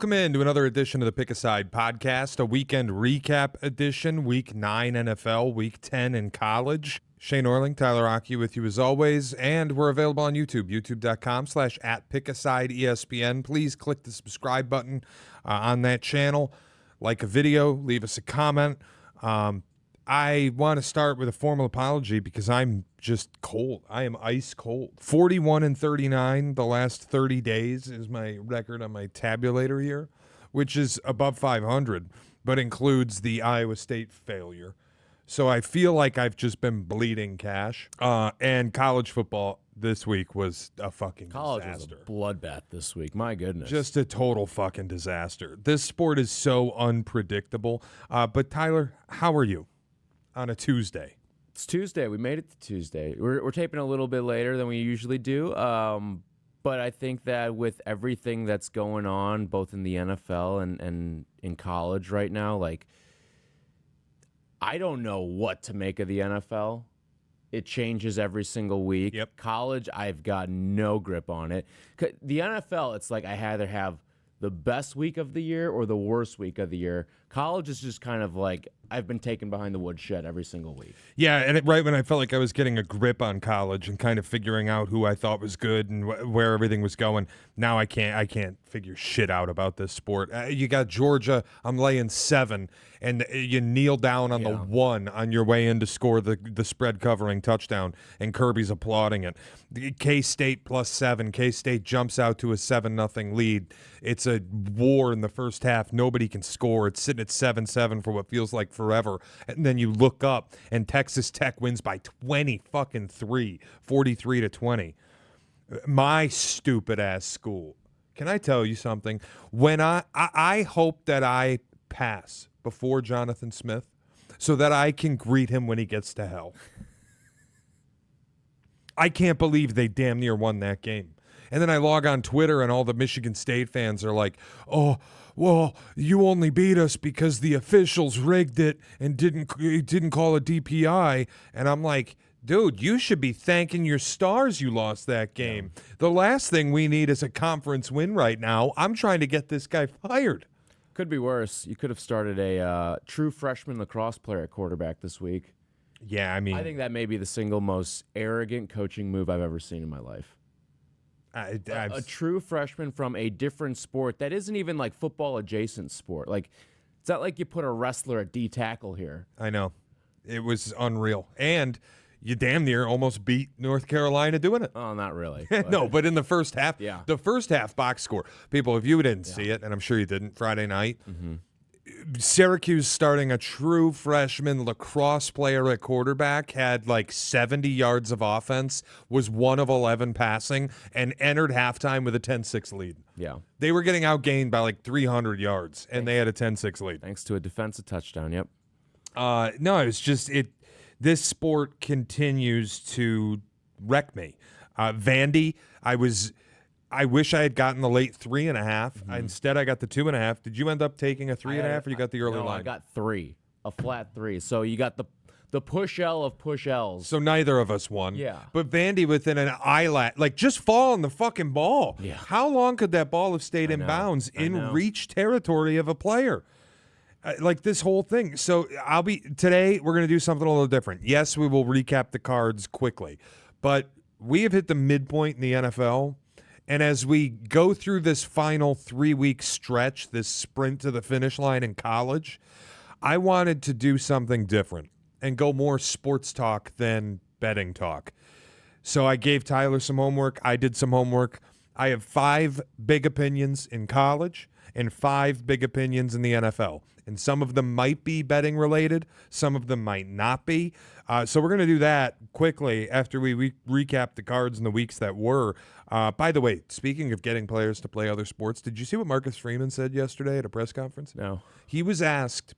Welcome in to another edition of the Pick a Side podcast, a weekend recap edition, Week 9 NFL, Week 10 in college. Shea, Norling, Tyler Aki with you as always, and we're available on YouTube, youtube.com/@PickASideESPN. Please click the subscribe button on that channel, like a video, leave us a comment. I want to start with a formal apology because I'm just cold. I am ice cold. 41-39 the last 30 days is my record on my tabulator here, which is above 500, but includes the Iowa State failure. So I feel like I've just been bleeding cash. And college football this week was a fucking College disaster. was a bloodbath this week. My goodness. Just a total fucking disaster. This sport is so unpredictable. But Tyler, how are you on a Tuesday? It's Tuesday. We made it to Tuesday. We're taping a little bit later than we usually do. But I think that with everything that's going on, both in the NFL and in college right now, like, I don't know what to make of the NFL. It changes every single week. Yep. College, I've got no grip on it. The NFL, it's like I either have the best week of the year or the worst week of the year. College is just kind of like I've been taken behind the woodshed every single week. Yeah, and right when I felt like I was getting a grip on college and kind of figuring out who I thought was good and where everything was going, now I can't figure shit out about this sport. You got Georgia, I'm laying 7, and you kneel down on the 1 on your way in to score the spread covering touchdown, and Kirby's applauding it. K-State +7. K-State jumps out to a 7-0 lead. It's a war in the first half. Nobody can score. It's sitting at 7-7 for what feels like forever. And then you look up, and Texas Tech wins by 23, 43-20. My stupid-ass school. Can I tell you something? When I hope that I pass before Jonathan Smith so that I can greet him when he gets to hell. I can't believe they damn near won that game. And then I log on Twitter and all the Michigan State fans are like, oh, well, you only beat us because the officials rigged it and didn't call a DPI. And I'm like, dude, you should be thanking your stars you lost that game. Yeah. The last thing we need is a conference win right now. I'm trying to get this guy fired. Could be worse. You could have started a true freshman lacrosse player at quarterback this week. Yeah, I mean, I think that may be the single most arrogant coaching move I've ever seen in my life. A true freshman from a different sport that isn't even like football adjacent sport. Like, it's not like you put a wrestler at D tackle here. I know. It was unreal. And you damn near almost beat North Carolina doing it. Oh, not really. No, but in the first half, yeah. The first half box score. People, if you didn't see it, and I'm sure you didn't, Friday night, Syracuse starting a true freshman lacrosse player at quarterback had like 70 yards of offense, was 1 of 11 passing, and entered halftime with a 10-6 lead. Yeah. They were getting outgained by like 300 yards, and they had a 10-6 lead. Thanks to a defensive touchdown, yep. No, it's just this sport continues to wreck me. Vandy, I wish I had gotten the late 3.5. Instead, I got the 2.5. Did you end up taking a 3.5, or you got the early line? No, I got 3, a flat 3. So you got the push L of push Ls. So neither of us won. Yeah. But Vandy within an eyelash, like just fall on the fucking ball. Yeah. How long could that ball have stayed in bounds in reach territory of a player? Like this whole thing. So today we're going to do something a little different. Yes, we will recap the cards quickly, but we have hit the midpoint in the NFL. And as we go through this final 3-week stretch, this sprint to the finish line in college, I wanted to do something different and go more sports talk than betting talk. So I gave Tyler some homework. I did some homework. I have 5 big opinions in college and 5 big opinions in the NFL. And some of them might be betting related. Some of them might not be. So we're going to do that quickly after we recap the cards in the weeks that were. By the way, speaking of getting players to play other sports, did you see what Marcus Freeman said yesterday at a press conference? No. He was asked,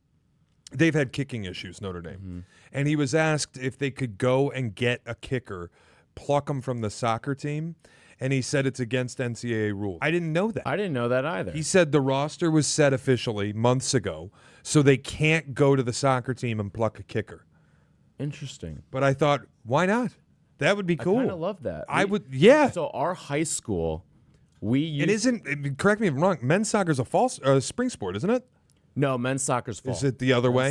they've had kicking issues, Notre Dame. And he was asked if they could go and get a kicker, pluck him from the soccer team. And he said it's against NCAA rules. I didn't know that. I didn't know that either. He said the roster was set officially months ago, so they can't go to the soccer team and pluck a kicker. Interesting. But I thought, why not? That would be cool. I kind of love that. I would, yeah. So our high school, Correct me if I'm wrong, men's soccer is a spring sport, isn't it? No, men's soccer's fall. Is it the other way?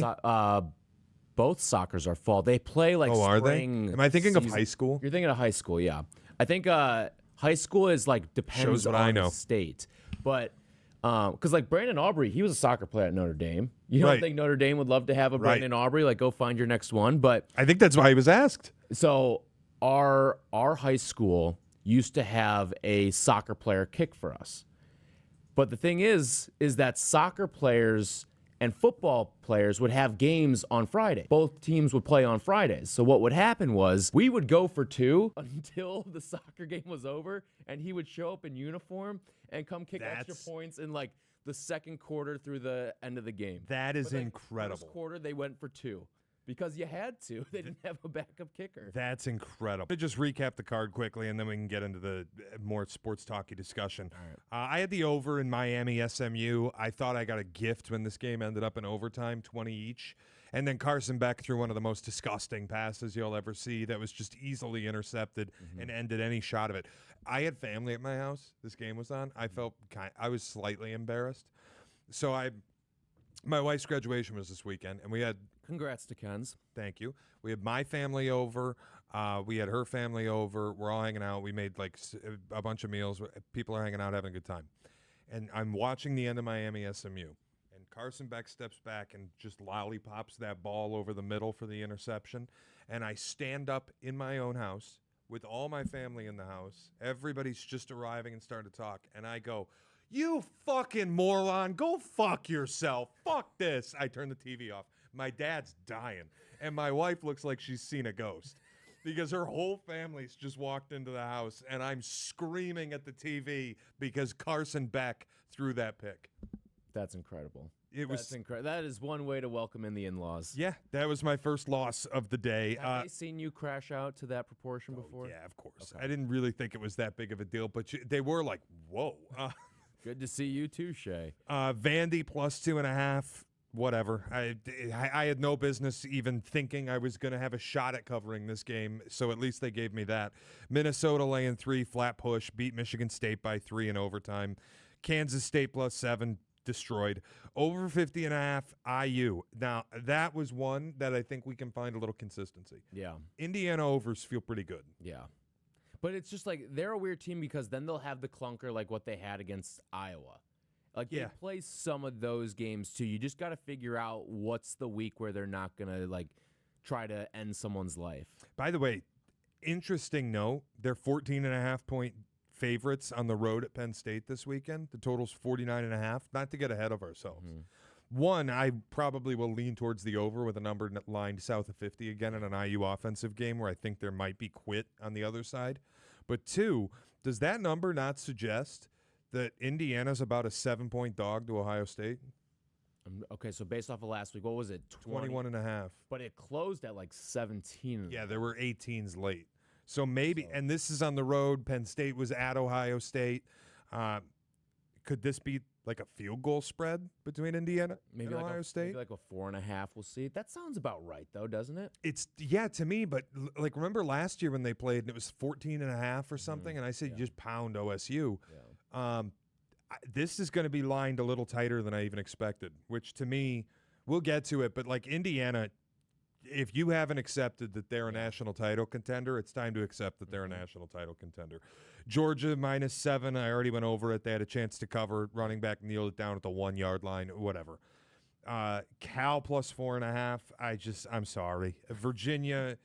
Both soccers are fall. They play like are spring. they? Am I thinking season. of high school? You're thinking of high school, yeah. I think high school is like depends Shows what on I know. the state. But because like Brandon Aubrey, he was a soccer player at Notre Dame. You don't Right. think Notre Dame would love to have a Brandon Aubrey? Like, go find your next one. But I think that's why he was asked. so our high school used to have a soccer player kick for us. But the thing is that soccer players and football players would have games on Friday. Both teams would play on Fridays. So what would happen was we would go for 2 until the soccer game was over, and he would show up in uniform and come kick extra points in like the second quarter through the end of the game. That is incredible. First quarter, they went for 2. Because you had to. They didn't have a backup kicker. That's incredible. To just recap the card quickly, and then we can get into the more sports talky discussion. All right. I had the over in Miami SMU. I thought I got a gift when this game ended up in overtime, 20 each. And then Carson Beck threw one of the most disgusting passes you'll ever see that was just easily intercepted and ended any shot of it. I had family at my house. This game was on. I felt I was slightly embarrassed. So my wife's graduation was this weekend, and we had... Congrats to Ken's. Thank you. We had my family over. We had her family over. We're all hanging out. We made like a bunch of meals. People are hanging out, having a good time. And I'm watching the end of Miami SMU. And Carson Beck steps back and just lollipops that ball over the middle for the interception. And I stand up in my own house with all my family in the house. Everybody's just arriving and starting to talk. And I go, "You fucking moron. Go fuck yourself. Fuck this." I turn the TV off. My dad's dying, and my wife looks like she's seen a ghost because her whole family's just walked into the house, and I'm screaming at the TV because Carson Beck threw that pick. That's incredible. That's incredible. That is one way to welcome in the in-laws. Yeah, that was my first loss of the day. Have they seen you crash out to that proportion before? Yeah, of course. Okay. I didn't really think it was that big of a deal, but they were like, whoa. Good to see you too, Shea. Vandy plus 2.5. Whatever. I had no business even thinking I was going to have a shot at covering this game, so at least they gave me that. Minnesota laying 3, flat push, beat Michigan State by 3 in overtime. Kansas State plus 7, destroyed. Over 50.5, IU. Now, that was one that I think we can find a little consistency. Yeah. Indiana overs feel pretty good. Yeah. But it's just like they're a weird team because then they'll have the clunker like what they had against Iowa. Like, they play some of those games, too. You just got to figure out what's the week where they're not going to, like, try to end someone's life. By the way, interesting note, they're 14.5-point favorites on the road at Penn State this weekend. The total's 49.5, not to get ahead of ourselves. One, I probably will lean towards the over with a number lined south of 50 again in an IU offensive game where I think there might be quit on the other side. But two, does that number not suggest that Indiana's about a 7-point dog to Ohio State? Okay, so based off of last week, what was it? 21.5. But it closed at like 17. Yeah, there were 18s late. So maybe, and this is on the road. Penn State was at Ohio State. Could this be like a field goal spread between Indiana and Ohio State? Maybe like a 4.5. We'll see. That sounds about right, though, doesn't it? It's to me. But like, remember last year when they played and it was 14.5 or something, and I said just pound OSU. Yeah. This is going to be lined a little tighter than I even expected, which to me, we'll get to it. But like Indiana, if you haven't accepted that they're a national title contender, it's time to accept that they're a national title contender. Georgia -7. I already went over it. They had a chance to cover. Running back kneeled it down at the 1-yard line. Whatever. Cal plus 4.5. I'm sorry. Virginia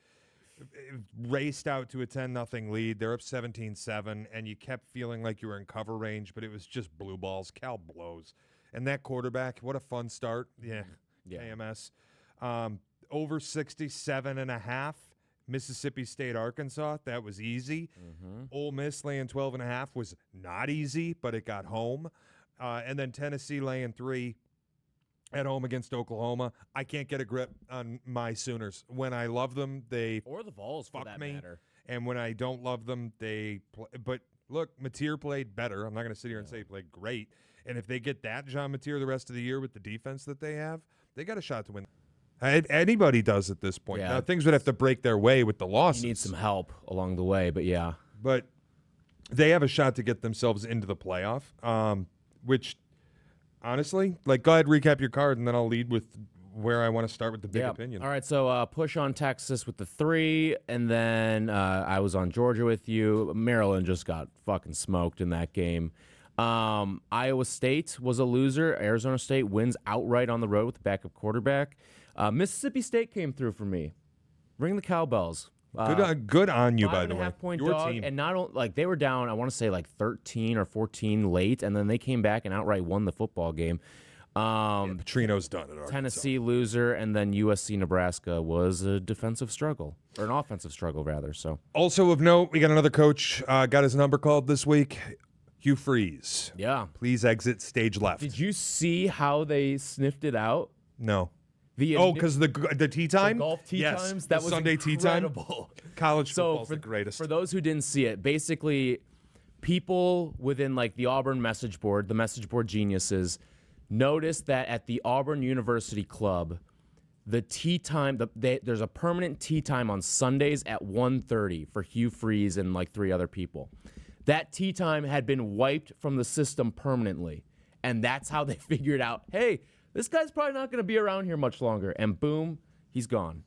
raced out to a 10-0 lead. They're up 17-7, and you kept feeling like you were in cover range, but it was just blue balls. Cal blows. And that quarterback, what a fun start. Yeah. AMS. Over 67.5. Mississippi State, Arkansas. That was easy. Ole Miss laying 12.5 was not easy, but it got home. And then Tennessee laying 3 at home against Oklahoma. I can't get a grip on my Sooners. When I love them, they or the Vols for that matter. And when I don't love them, they play. But look, Mateer played better. I'm not going to sit here and say he played great. And if they get that John Mateer the rest of the year with the defense that they have, they got a shot to win. Anybody does at this point. Yeah. Now, things would have to break their way with the losses. You need some help along the way, but yeah. But they have a shot to get themselves into the playoff, which honestly, like, go ahead, recap your card, and then I'll lead with where I want to start with the big opinion. All right, so push on Texas with the 3, and then I was on Georgia with you. Maryland just got fucking smoked in that game. Iowa State was a loser. Arizona State wins outright on the road with the backup quarterback. Mississippi State came through for me. Ring the cowbells. Good on you, by the way. 5.5-point Your dog, team. and not only, like, they were down, I want to say like 13 or 14 late, and then they came back and outright won the football game. Petrino's done it already. Tennessee loser, and then USC Nebraska was a defensive struggle, or an offensive struggle rather. So also of note, we got another coach got his number called this week. Hugh Freeze. Yeah. Please exit stage left. Did you see how they sniffed it out? No. Because the tea time? The golf tea yes, times? That was Sunday incredible. Tea time? College football's the greatest. For those who didn't see it, basically people within like the Auburn message board, the message board geniuses, noticed that at the Auburn University Club, the tea time, there's a permanent tea time on Sundays at 1:30 for Hugh Freeze and like 3 other people. That tea time had been wiped from the system permanently. And that's how they figured out, hey, this guy's probably not going to be around here much longer. And boom, he's gone.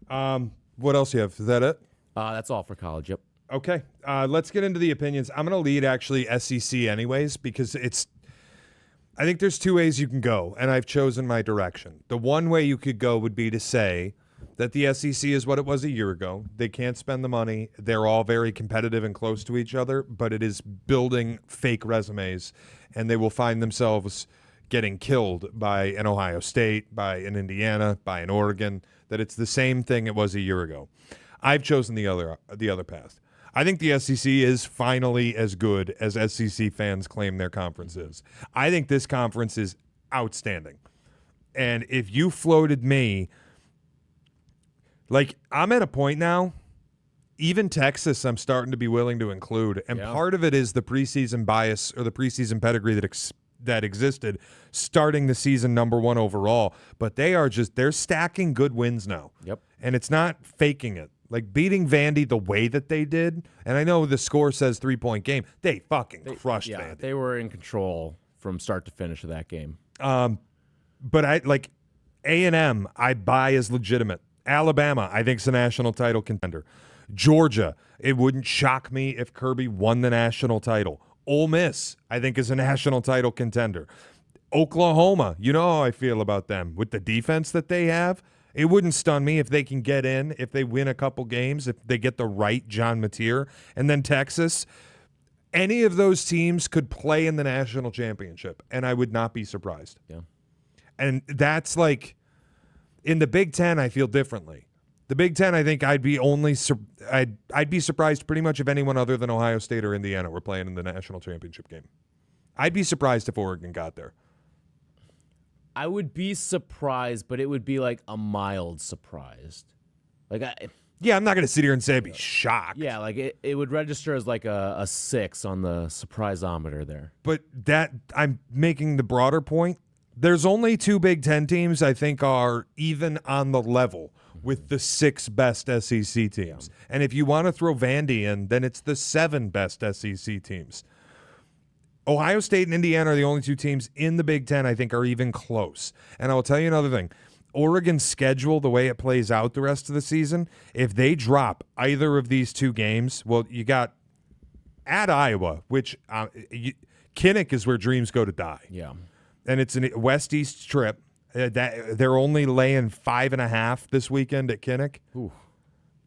What else you have? Is that it? That's all for college, yep. Okay. Let's get into the opinions. I'm going to lead actually SEC anyways because I think there's 2 ways you can go, and I've chosen my direction. The one way you could go would be to say that the SEC is what it was a year ago. They can't spend the money. They're all very competitive and close to each other, but it is building fake resumes, and they will find themselves getting killed by an Ohio State, by an Indiana, by an Oregon, that it's the same thing it was a year ago. I've chosen the other path. I think the SEC is finally as good as SEC fans claim their conference is. I think this conference is outstanding. And if you floated me, like, I'm at a point now, even Texas I'm starting to be willing to include. And part of it is the preseason bias or the preseason pedigree that existed starting the season number 1 overall. But they're stacking good wins now. Yep. And it's not faking it. Like, beating Vandy the way that they did, and I know the score says 3-point game, they fucking crushed Vandy. They were in control from start to finish of that game. But I like A&M, I buy as legitimate. Alabama, I think, is a national title contender. Georgia, it wouldn't shock me if Kirby won the national title. Ole Miss, I think, is a national title contender. Oklahoma, you know how I feel about them. With the defense that they have, it wouldn't stun me if they can get in, if they win a couple games, if they get the right John Mateer. And then Texas, any of those teams could play in the national championship, and I would not be surprised. Yeah. And that's like, in the Big Ten, I feel differently. The Big Ten, I think I'd be surprised pretty much if anyone other than Ohio State or Indiana were playing in the national championship game. I'd be surprised if Oregon got there. I would be surprised, but it would be like a mild surprised. Like, I'm not going to sit here and say I'd be shocked. Yeah, like it would register as like a 6 on the surpriseometer there. But I'm making the broader point. There's only 2 Big Ten teams I think are even on the level with the 6 best SEC teams. Yeah. And if you want to throw Vandy in, then it's the 7 best SEC teams. Ohio State and Indiana are the only 2 teams in the Big Ten I think are even close. And I'll tell you another thing. Oregon's schedule, the way it plays out the rest of the season, if they drop either of these 2 games, well, you got at Iowa, which Kinnick is where dreams go to die. Yeah. And it's a west-east trip. They're only laying 5.5 this weekend at Kinnick. Ooh.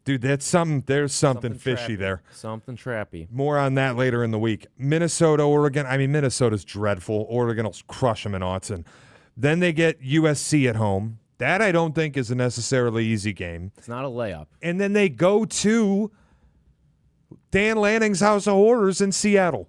Dude, there's something fishy trappy. there. Something trappy. More on that later in the week. Minnesota, Oregon. I mean, Minnesota's dreadful. Oregon will crush them in Autzen. Then they get USC at home. That I don't think is a necessarily easy game. It's not a layup. And then they go to Dan Lanning's House of Horrors in Seattle.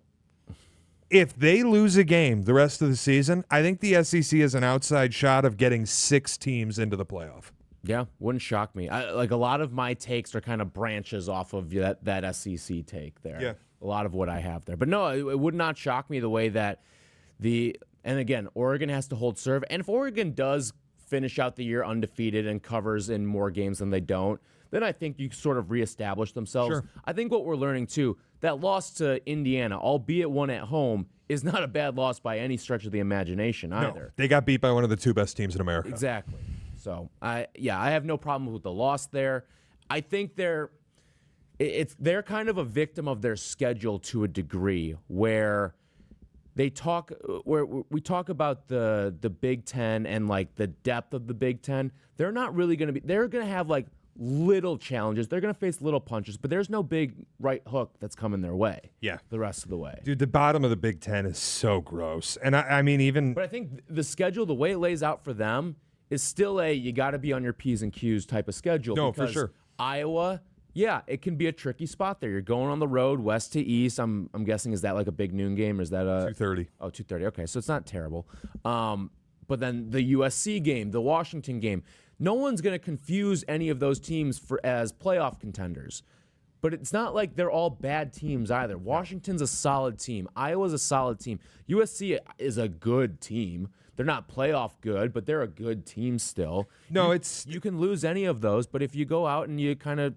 If they lose a game the rest of the season, I think the SEC has an outside shot of getting 6 teams into the playoff. Yeah, wouldn't shock me. Like a lot of my takes are kind of branches off of that SEC take there. Yeah. A lot of what I have there. But no, it would not shock me the way that and again, Oregon has to hold serve. And if Oregon does finish out the year undefeated and covers in more games than they don't, then I think you sort of reestablish themselves. Sure. I think what we're learning, too, that loss to Indiana, albeit one at home, is not a bad loss by any stretch of the imagination either. No, they got beat by one of the 2 best teams in America. Exactly. So, I have no problem with the loss there. I think they're kind of a victim of their schedule to a degree where we talk about the Big Ten and like the depth of the Big Ten. They're not really going to be. They're going to have like little challenges. They're going to face little punches, but there's no big right hook that's coming their way. Yeah, the rest of the way, dude. The bottom of the Big Ten is so gross, and I mean even. But I think the schedule, the way it lays out for them, is still you got to be on your P's and Q's type of schedule. No, for sure. Iowa. Yeah, it can be a tricky spot there. You're going on the road, west to east. I'm guessing, is that like a big noon game, or is that a 2:30? Oh, 2:30. Okay, so it's not terrible. But then the USC game, the Washington game, no one's going to confuse any of those teams as playoff contenders. But it's not like they're all bad teams either. Washington's a solid team. Iowa's a solid team. USC is a good team. They're not playoff good, but they're a good team still. No, you can lose any of those, but if you go out and you kind of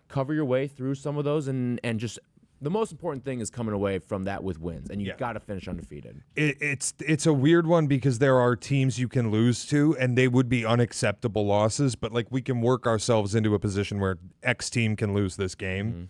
cover your way through some of those and just the most important thing is coming away from that with wins, and you've got to finish undefeated. It's a weird one because there are teams you can lose to, and they would be unacceptable losses, but like we can work ourselves into a position where X team can lose this game. Mm-hmm.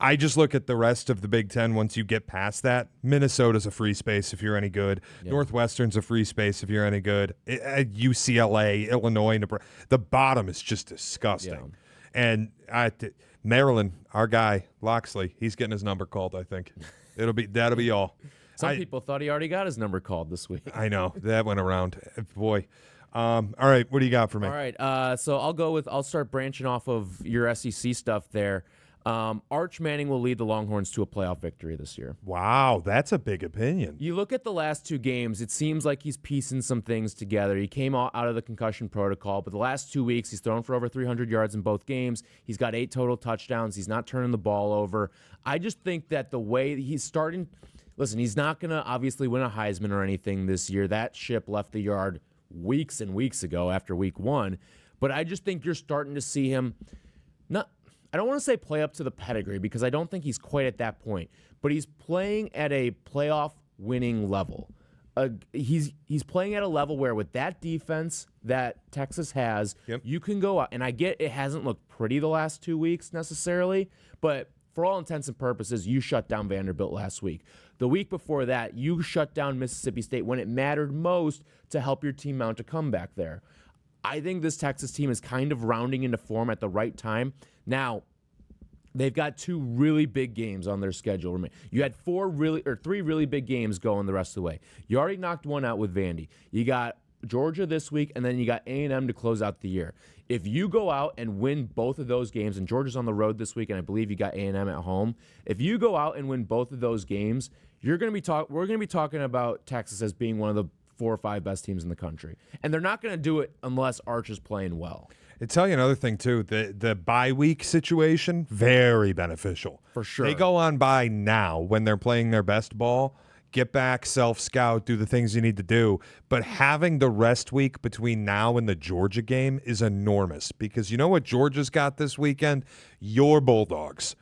I just look at the rest of the Big Ten once you get past that. Minnesota's a free space if you're any good. Yeah. Northwestern's a free space if you're any good. UCLA, Illinois, Nebraska. The bottom is just disgusting. Yeah. And Maryland, our guy, Loxley, he's getting his number called, I think. That'll be all. Some people thought he already got his number called this week. I know. That went around. Boy. All right, what do you got for me? All right, so I'll start branching off of your SEC stuff there. Arch Manning will lead the Longhorns to a playoff victory this year. Wow, that's a big opinion. You look at the last 2 games, it seems like he's piecing some things together. He came out of the concussion protocol, but the last 2 weeks, he's thrown for over 300 yards in both games. He's got 8 total touchdowns. He's not turning the ball over. I just think that the way he's starting, listen, he's not going to obviously win a Heisman or anything this year. That ship left the yard weeks and weeks ago after week 1. But I just think you're starting to see him I don't want to say play up to the pedigree because I don't think he's quite at that point, but he's playing at a playoff winning level. He's playing at a level where with that defense that Texas has, you can go out, and I get it hasn't looked pretty the last 2 weeks necessarily, but for all intents and purposes, you shut down Vanderbilt last week. The week before that, you shut down Mississippi State when it mattered most to help your team mount a comeback there. I think this Texas team is kind of rounding into form at the right time. Now, they've got 2 really big games on their schedule. You had 3 really big games going the rest of the way. You already knocked one out with Vandy. You got Georgia this week, and then you got A&M to close out the year. If you go out and win both of those games, and Georgia's on the road this week, and I believe you got A&M at home. If you go out and win both of those games, we're going to be talking about Texas as being one of the 4 or 5 best teams in the country. And they're not going to do it unless Arch is playing well. I'll tell you another thing, too. The bye week situation, very beneficial. For sure. They go on bye now when they're playing their best ball. Get back, self-scout, do the things you need to do. But having the rest week between now and the Georgia game is enormous because you know what Georgia's got this weekend? Your Bulldogs.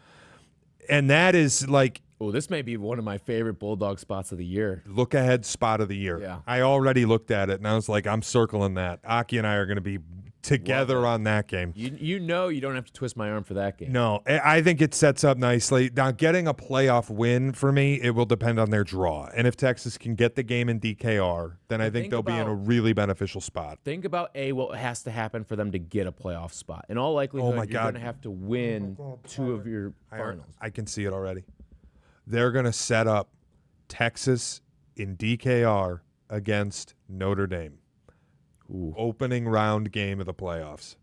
And that is like... Oh, this may be one of my favorite Bulldog spots of the year. Look ahead spot of the year. Yeah. I already looked at it, and I was like, I'm circling that. Aki and I are going to be together on that game. You know you don't have to twist my arm for that game. No, I think it sets up nicely. Now, getting a playoff win for me, it will depend on their draw. And if Texas can get the game in DKR, then I think they'll be in a really beneficial spot. Think about, what has to happen for them to get a playoff spot. In all likelihood, you're going to have to win 2 of your finals. I can see it already. They're going to set up Texas in DKR against Notre Dame. Ooh. Opening round game of the playoffs.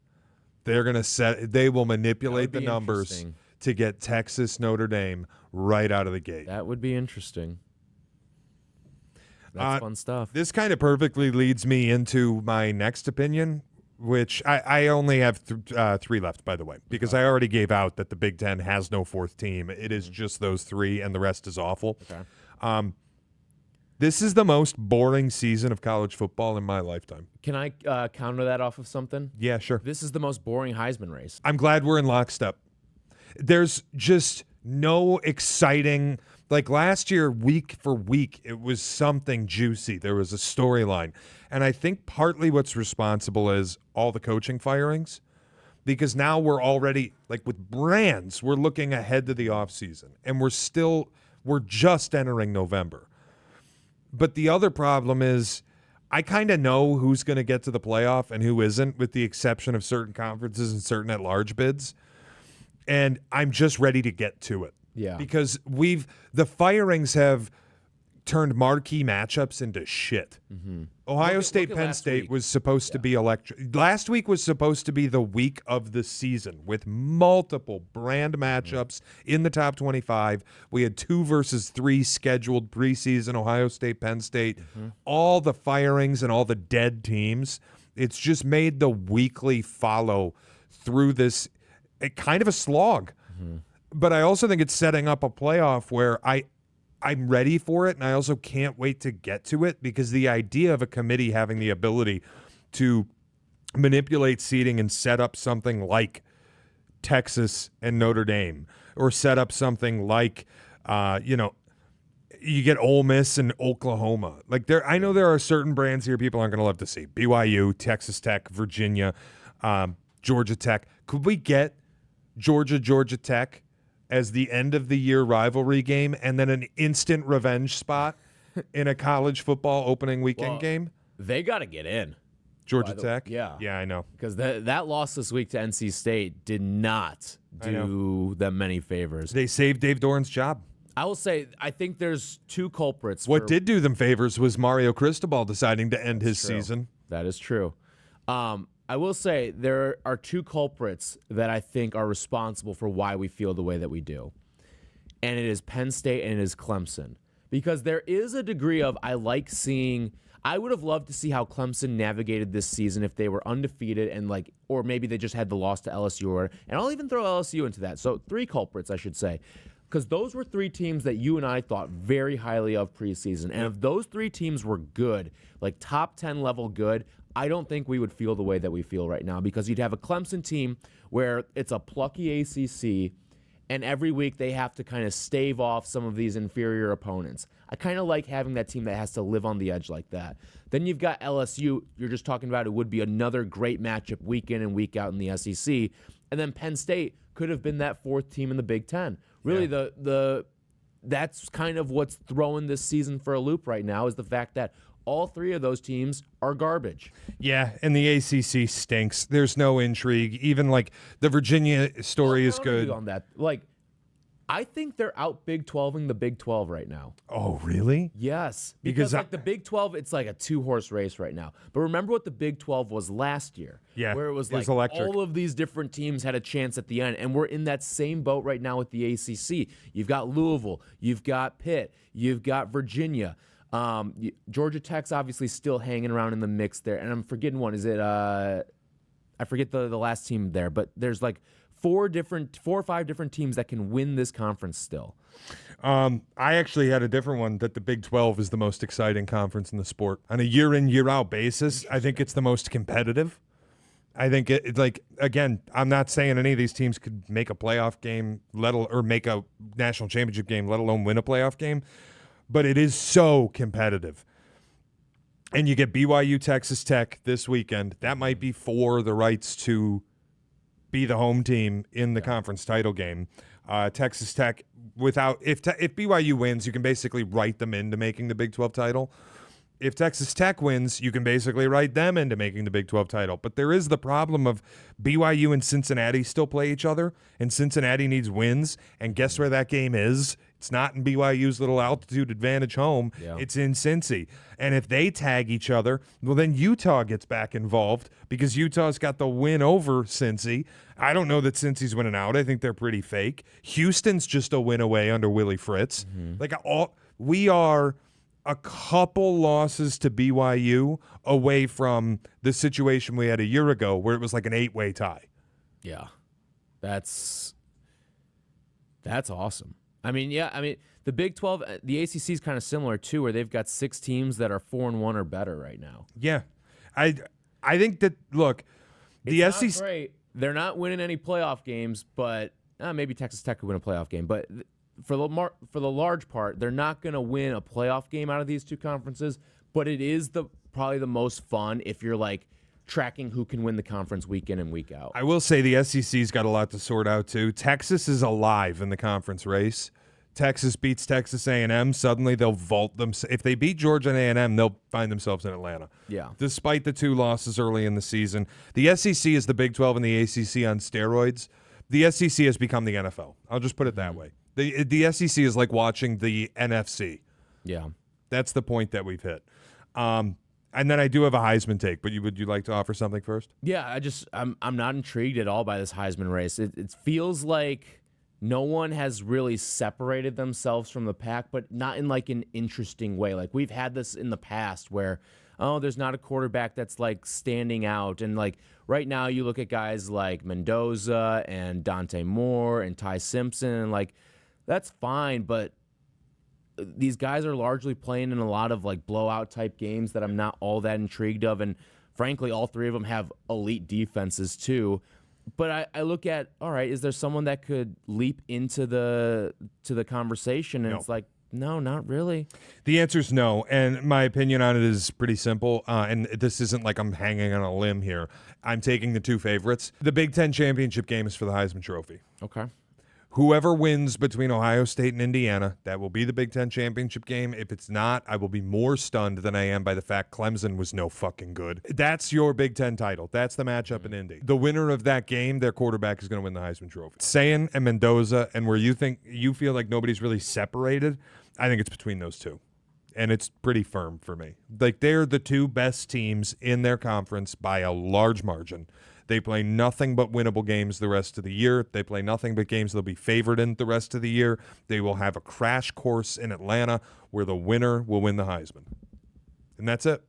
They will manipulate the numbers to get Texas Notre Dame right out of the gate. That would be interesting. That's fun stuff. This kind of perfectly leads me into my next opinion, which I only have 3 left, by the way, because I already gave out that the Big Ten has no 4th team. It is just those 3, and the rest is awful. Okay. This is the most boring season of college football in my lifetime. Can I counter that off of something? Yeah, sure. This is the most boring Heisman race. I'm glad we're in lockstep. There's just no exciting, like last year, week for week, it was something juicy. There was a storyline. And I think partly what's responsible is all the coaching firings, because now we're already, like with brands, we're looking ahead to the offseason, and we're just entering November. But the other problem is I kind of know who's going to get to the playoff and who isn't, with the exception of certain conferences and certain at-large bids. And I'm just ready to get to it. Yeah. Because the firings have turned marquee matchups into shit. Mm-hmm. Ohio State, Penn State was supposed to be electric. Last week was supposed to be the week of the season with multiple brand matchups in the top 25. We had 2 versus 3 scheduled preseason, Ohio State, Penn State. All the firings and all the dead teams. It's just made the weekly follow through this kind of a slog. But I also think it's setting up a playoff where I'm ready for it, and I also can't wait to get to it, because the idea of a committee having the ability to manipulate seeding and set up something like Texas and Notre Dame, or set up something like, you get Ole Miss and Oklahoma. Like I know there are certain brands here people aren't going to love to see. BYU, Texas Tech, Virginia, Georgia Tech. Could we get Georgia Tech as the end of the year rivalry game and then an instant revenge spot in a college football opening weekend game? They got to get in. Georgia Tech? Yeah. Yeah, I know. Because that loss this week to NC State did not do them many favors. They saved Dave Doran's job. I will say, I think there's 2 culprits. What did do them favors was Mario Cristobal deciding to end his season. That is true. I will say there are 2 culprits that I think are responsible for why we feel the way that we do. And it is Penn State and it is Clemson. Because there is a degree of, I would have loved to see how Clemson navigated this season if they were undefeated and or maybe they just had the loss to LSU. And I'll even throw LSU into that. So 3 culprits, I should say. Because those were 3 teams that you and I thought very highly of preseason. And if those 3 teams were good, like top 10 level good, I don't think we would feel the way that we feel right now, because you'd have a Clemson team where it's a plucky ACC, and every week they have to kind of stave off some of these inferior opponents. I kind of like having that team that has to live on the edge like that. Then you've got LSU. You're just talking about it would be another great matchup week in and week out in the SEC. And then Penn State could have been that 4th team in the Big Ten. Really, that's kind of what's throwing this season for a loop right now, is the fact that all 3 of those teams are garbage. Yeah, and the ACC stinks. There's no intrigue. Even the Virginia story is good. On that, I think they're out Big 12ing the Big 12 right now. Oh, really? Yes, because the Big 12, it's like a 2-horse race right now. But remember what the Big 12 was last year? Yeah, where it was electric. All of these different teams had a chance at the end, and we're in that same boat right now with the ACC. You've got Louisville, you've got Pitt, you've got Virginia. Georgia Tech's obviously still hanging around in the mix there, and I'm forgetting one. Is it? I forget the last team there, but there's 4 or 5 different teams that can win this conference still. I actually had a different one, that the Big 12 is the most exciting conference in the sport on a year in, year out basis. I think it's the most competitive. I think again, I'm not saying any of these teams could make a playoff game, or make a national championship game, let alone win a playoff game. But it is so competitive. And you get BYU, Texas Tech this weekend. That might be for the rights to be the home team in the conference title game. Texas Tech, if BYU wins, you can basically write them into making the Big 12 title. If Texas Tech wins, you can basically write them into making the Big 12 title. But there is the problem of BYU and Cincinnati still play each other, and Cincinnati needs wins. And guess where that game is? It's not in BYU's little altitude advantage home. Yeah. It's in Cincy. And if they tag each other, well, then Utah gets back involved, because Utah's got the win over Cincy. I don't know that Cincy's winning out. I think they're pretty fake. Houston's just a win away under Willie Fritz. We are a couple losses to BYU away from the situation we had a year ago where it was like an 8-way tie. Yeah. That's awesome. I mean, The Big 12, the ACC is kind of similar too, where they've got 6 teams that are 4-1 or better right now. Yeah, I think that look, the It's SEC. not great. They're not winning any playoff games, but maybe Texas Tech could win a playoff game. But for the large part, they're not going to win a playoff game out of these 2 conferences. But it is probably the most fun if you're like tracking who can win the conference week in and week out. I will say the SEC's got a lot to sort out too. Texas is alive in the conference race. Texas beats Texas A&M. Suddenly they'll vault them. If they beat Georgia and A&M, they'll find themselves in Atlanta. Yeah. Despite the 2 losses early in the season, the SEC is the Big 12 and the ACC on steroids. The SEC has become the NFL. I'll just put it that way. The SEC is like watching the NFC. Yeah. That's the point that we've hit. And then I do have a Heisman take, but would you like to offer something first? Yeah, I'm not intrigued at all by this Heisman race. It feels like no one has really separated themselves from the pack, but not in like an interesting way. Like we've had this in the past where, there's not a quarterback that's like standing out. And like right now you look at guys like Mendoza and Dante Moore and Ty Simpson, and like that's fine, but these guys are largely playing in a lot of like blowout type games that I'm not all that intrigued of. And frankly, all 3 of them have elite defenses too. But I look at, all right, is there someone that could leap into the conversation? And It's like, no, not really. The answer is no, and my opinion on it is pretty simple. And this isn't like I'm hanging on a limb here. I'm taking the 2 favorites. The Big Ten championship game is for the Heisman Trophy. Okay. Whoever wins between Ohio State and Indiana, that will be the Big Ten championship game. If it's not, I will be more stunned than I am by the fact Clemson was no fucking good. That's your Big Ten title. That's the matchup in Indy. The winner of that game, their quarterback is going to win the Heisman Trophy. Shea and Mendoza, and where you feel like nobody's really separated, I think it's between those 2. And it's pretty firm for me. Like they're the 2 best teams in their conference by a large margin. They play nothing but winnable games the rest of the year. They play nothing but games they'll be favored in the rest of the year. They will have a crash course in Atlanta where the winner will win the Heisman. And that's it.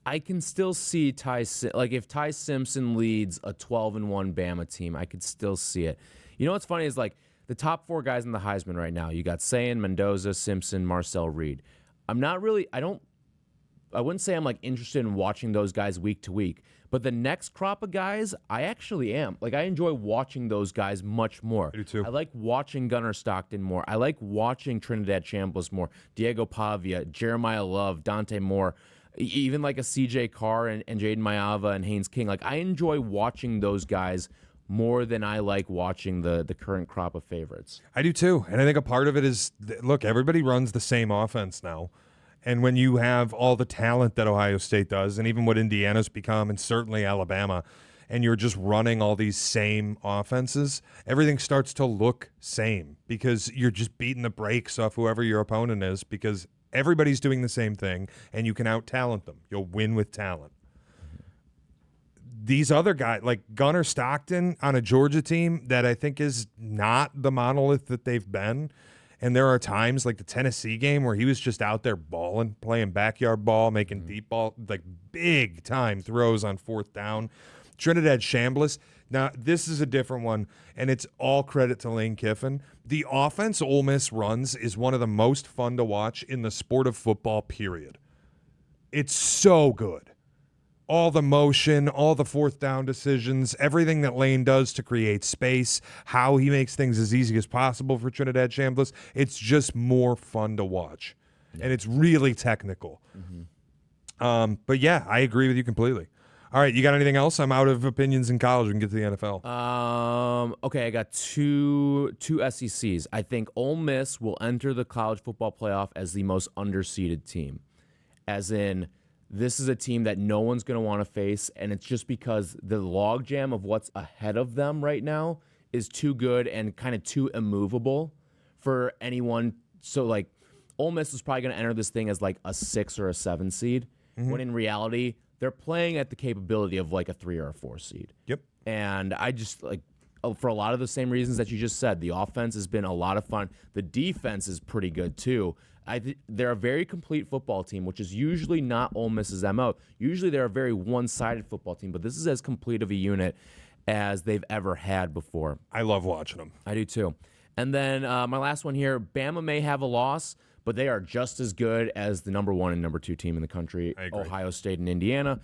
I can still see if Ty Simpson leads a 12-1 Bama team, I could still see it. You know what's funny is like the top 4 guys in the Heisman right now. You got Shea, Mendoza, Simpson, Marcel Reed. I wouldn't say I'm like interested in watching those guys week to week, but the next crop of guys, I actually am. Like I enjoy watching those guys much more. I do too. I like watching Gunnar Stockton more. I like watching Trinidad Chambliss more. Diego Pavia, Jeremiah Love, Dante Moore, even like a CJ Carr and Jaden Maiava and Haynes King. Like I enjoy watching those guys more than I like watching the current crop of favorites. I do too. And I think a part of it is, look, everybody runs the same offense now. And when you have all the talent that Ohio State does, and even what Indiana's become, and certainly Alabama, and you're just running all these same offenses, everything starts to look same because you're just beating the brakes off whoever your opponent is because everybody's doing the same thing, and you can out-talent them. You'll win with talent. These other guys, like Gunnar Stockton on a Georgia team that I think is not the monolith that they've been, and there are times like the Tennessee game where he was just out there balling, playing backyard ball, making deep ball, like big time throws on 4th down. Trinidad Chambliss. Now, this is a different one, and it's all credit to Lane Kiffin. The offense Ole Miss runs is one of the most fun to watch in the sport of football, period. It's so good. All the motion, all the 4th down decisions, everything that Lane does to create space, how he makes things as easy as possible for Trinidad Chambliss, it's just more fun to watch. Yeah. And it's really technical. Mm-hmm. But yeah, I agree with you completely. All right, you got anything else? I'm out of opinions in college. We can get to the NFL. Okay, I got two SECs. I think Ole Miss will enter the college football playoff as the most underseeded team. As in, this is a team that no one's going to want to face, and it's just because the logjam of what's ahead of them right now is too good and kind of too immovable for anyone. So, like, Ole Miss is probably going to enter this thing as, like, a 6 or a 7 seed, when in reality, they're playing at the capability of, like, a 3 or a 4 seed. Yep. And I just, like, for a lot of the same reasons that you just said, the offense has been a lot of fun. The defense is pretty good, too. They're a very complete football team, which is usually not Ole Miss's MO. Usually they're a very one-sided football team, but this is as complete of a unit as they've ever had before. I love watching them. I do too. And then my last one here, Bama may have a loss, but they are just as good as the number 1 and number 2 team in the country, Ohio State and Indiana.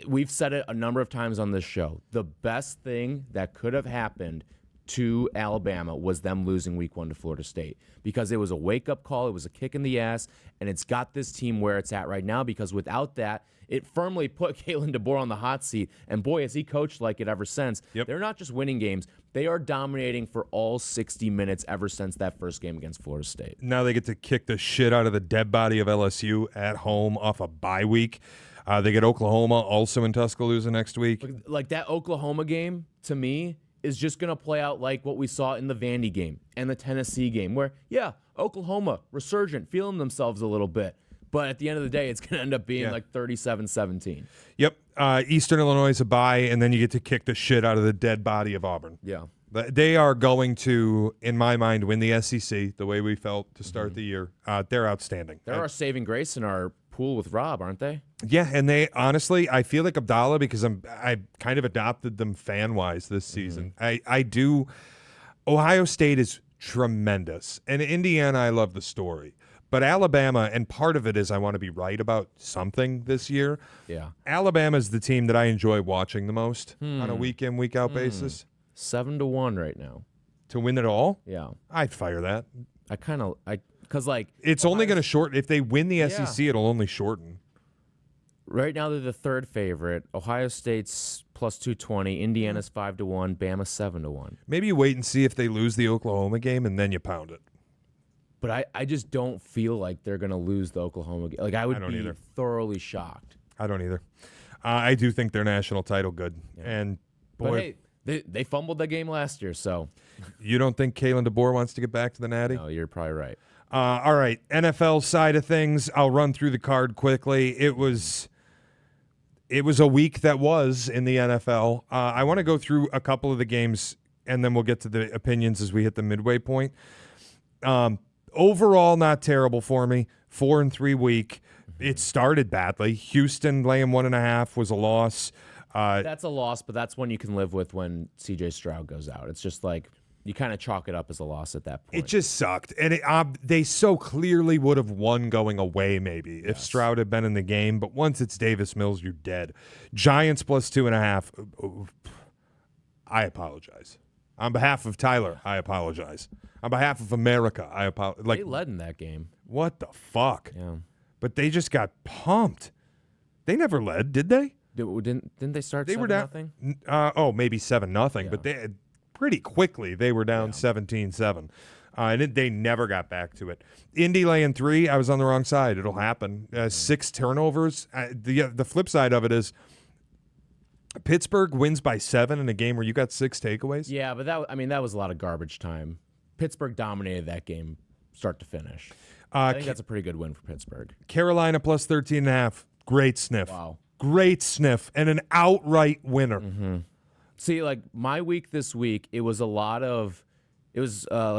We've said it a number of times on this show. The best thing that could have happened to Alabama was them losing week 1 to Florida State, because it was a wake-up call, it was a kick in the ass, and it's got this team where it's at right now, because without that, it firmly put Kalen DeBoer on the hot seat, and boy, has he coached like it ever since. Yep. They're not just winning games, they are dominating for all 60 minutes ever since that first game against Florida State. Now they get to kick the shit out of the dead body of LSU at home off a bye week. They get Oklahoma also in Tuscaloosa next week. Like that Oklahoma game, to me, is just going to play out like what we saw in the Vandy game and the Tennessee game, where, yeah, Oklahoma, resurgent, feeling themselves a little bit. But at the end of the day, it's going to end up being like 37-17. Yep. Eastern Illinois is a bye, and then you get to kick the shit out of the dead body of Auburn. Yeah. They are going to, in my mind, win the SEC the way we felt to start the year. They're outstanding. They're our saving grace in our pool with Rob, aren't they? Yeah, and they honestly, I feel like Abdallah, because I kind of adopted them fan-wise this season. I do. Ohio State is tremendous, and Indiana, I love the story. But Alabama, and part of it is I want to be right about something this year. Yeah. Alabama is the team that I enjoy watching the most on a week-in, week-out basis. 7-1 right now. To win it all? Yeah. I'd fire that. Because like it's only going to shorten. If they win the SEC, it'll only shorten. Right now they're the third favorite. Ohio State's plus 220. Indiana's 5-1. Bama 7-1. Maybe you wait and see if they lose the Oklahoma game, and then you pound it. But I just don't feel like they're going to lose the Oklahoma game. Like I would be either. thoroughly shocked. I don't either. I do think they're national title good, and boy, But hey, they fumbled that game last year, so you don't think Kalen DeBoer wants to get back to the Natty? no, you're probably right. All right, NFL side of things. I'll run through the card quickly. It was a week that was in the NFL. I want to go through a couple of the games, and then we'll get to the opinions as we hit the midway point. Overall, not terrible for me. 4-3 week. It started badly. Houston laying 1.5 was a loss. That's a loss, but that's one you can live with when C.J. Stroud goes out. It's just like you kind of chalk it up as a loss at that point. It just sucked. And they so clearly would have won going away maybe if Stroud had been in the game. But once it's Davis Mills, you're dead. Giants plus 2.5. I apologize. On behalf of Tyler, I apologize. On behalf of America, I apologize. They led in that game. What the fuck? Yeah. But they just got pumped. They never led, did they? Didn't they start? They 7-0? were down. Maybe 7-0. But they pretty quickly they were down 17-7, and they never got back to it. Indy laying 3. I was on the wrong side. It'll happen. 6 turnovers. The flip side of it is Pittsburgh wins by 7 in a game where you got 6 takeaways. Yeah, but that was a lot of garbage time. Pittsburgh dominated that game, start to finish. I think that's a pretty good win for Pittsburgh. Carolina plus 13.5. Great sniff. Wow. Great sniff. And an outright winner. Mm-hmm. See, like my week this week, it was like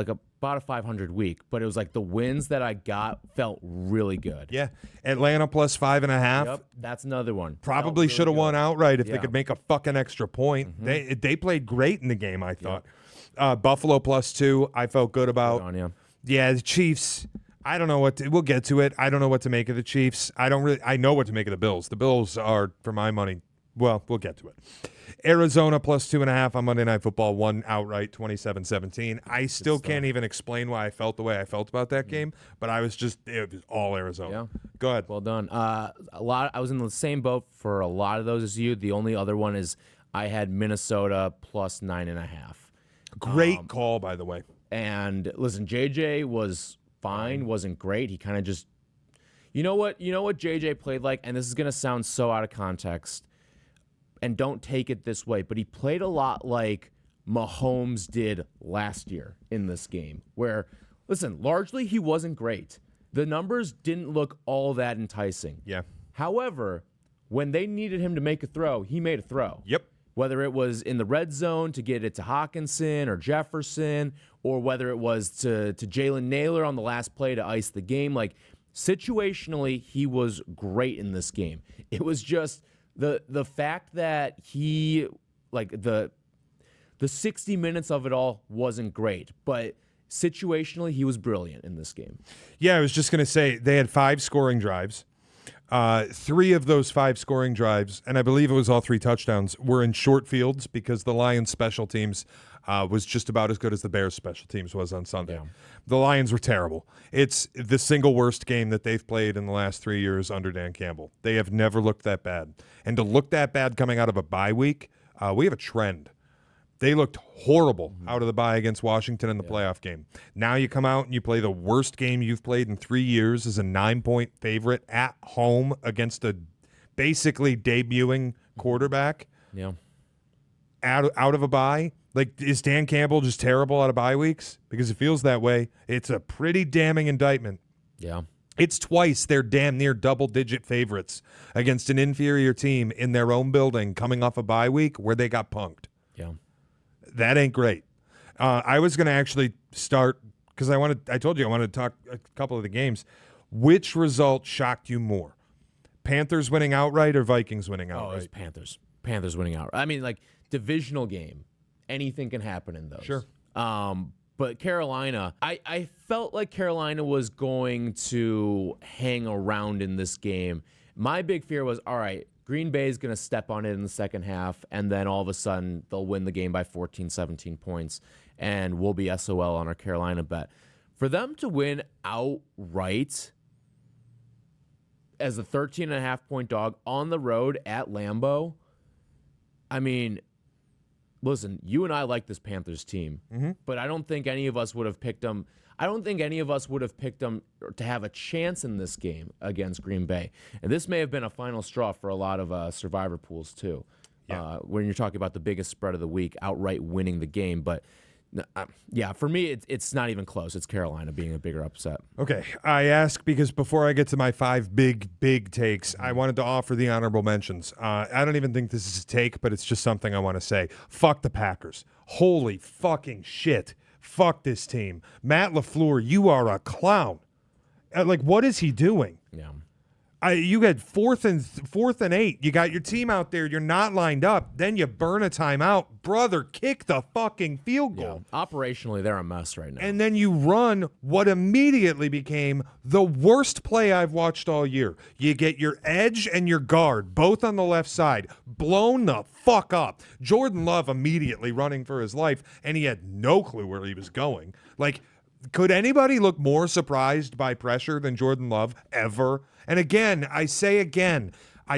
about a 500 week, but it was like the wins that I got felt really good. Yeah. Atlanta plus 5.5. Yep, that's another one. Probably should have won outright if they Yeah. could make a fucking extra point. They played great in the game, I thought. Buffalo plus 2, I felt good about. Good on you. Yeah, the Chiefs. I don't know we'll get to it. I don't know what to make of the Chiefs. I know what to make of the Bills. The Bills are, for my money, well, we'll get to it. Arizona plus 2.5 on Monday Night Football, won outright 27-17. I still can't even explain why I felt the way I felt about that game, but it was all Arizona. Yeah. Go ahead. Well done. I was in the same boat for a lot of those as you. The only other one is I had Minnesota plus 9.5. Great call, by the way. And listen, JJ was fine, wasn't great. He kind of just, you know what JJ played like, and this is gonna sound so out of context, and don't take it this way, but he played a lot like Mahomes did last year in this game, where, listen, largely he wasn't great. The numbers didn't look all that enticing. Yeah. However, when they needed him to make a throw, he made a throw. Yep. Whether it was in the red zone to get it to Hawkinson or Jefferson, or whether it was to Jalen Naylor on the last play to ice the game, like situationally, he was great in this game. It was just the fact that he, like the The 60 minutes of it all wasn't great, but situationally, he was brilliant in this game. Yeah, I was just going to say they had 5 scoring drives. 3 of those 5 scoring drives, and I believe it was all 3 touchdowns, were in short fields because the Lions' special teams was just about as good as the Bears' special teams was on Sunday. Yeah. The Lions were terrible. It's the single worst game that they've played in the last 3 years under Dan Campbell. They have never looked that bad. And to look that bad coming out of a bye week, we have a trend. They looked horrible out of the bye against Washington in the playoff game. Now you come out and you play the worst game you've played in 3 years as a 9-point favorite at home against a basically debuting quarterback. Yeah. Out of a bye. Like, is Dan Campbell just terrible out of bye weeks? Because it feels that way. It's a pretty damning indictment. Yeah. It's twice they're damn near double-digit favorites against an inferior team in their own building coming off a bye week where they got punked. Yeah. That ain't great. I was going to actually start because I told you I wanted to talk a couple of the games. Which result shocked you more? Panthers winning outright or Vikings winning outright? Oh, it was Panthers. Panthers winning outright. I mean, like, divisional game. Anything can happen in those. Sure. But Carolina, I felt like Carolina was going to hang around in this game. My big fear was, all right, Green Bay is going to step on it in the second half, and then all of a sudden they'll win the game by 14, 17 points, and we'll be SOL on our Carolina bet. For them to win outright as a 13.5-point dog on the road at Lambeau, I mean, listen, you and I like this Panthers team, but I don't think any of us would have picked them. I don't think any of us would have picked them to have a chance in this game against Green Bay. And this may have been a final straw for a lot of survivor pools, too, when you're talking about the biggest spread of the week, outright winning the game. But, yeah, for me, it's not even close. It's Carolina being a bigger upset. Okay, I ask because before I get to my 5 big takes, I wanted to offer the honorable mentions. I don't even think this is a take, but it's just something I want to say. Fuck the Packers. Holy fucking shit. Fuck this team. Matt LaFleur, you are a clown. Like, what is he doing? Yeah. You had fourth and 8. You got your team out there. You're not lined up. Then you burn a timeout. Brother, kick the fucking field goal. Yeah. Operationally, they're a mess right now. And then you run what immediately became the worst play I've watched all year. You get your edge and your guard, both on the left side, blown the fuck up. Jordan Love immediately running for his life, and he had no clue where he was going. Like, could anybody look more surprised by pressure than Jordan Love ever? And again, I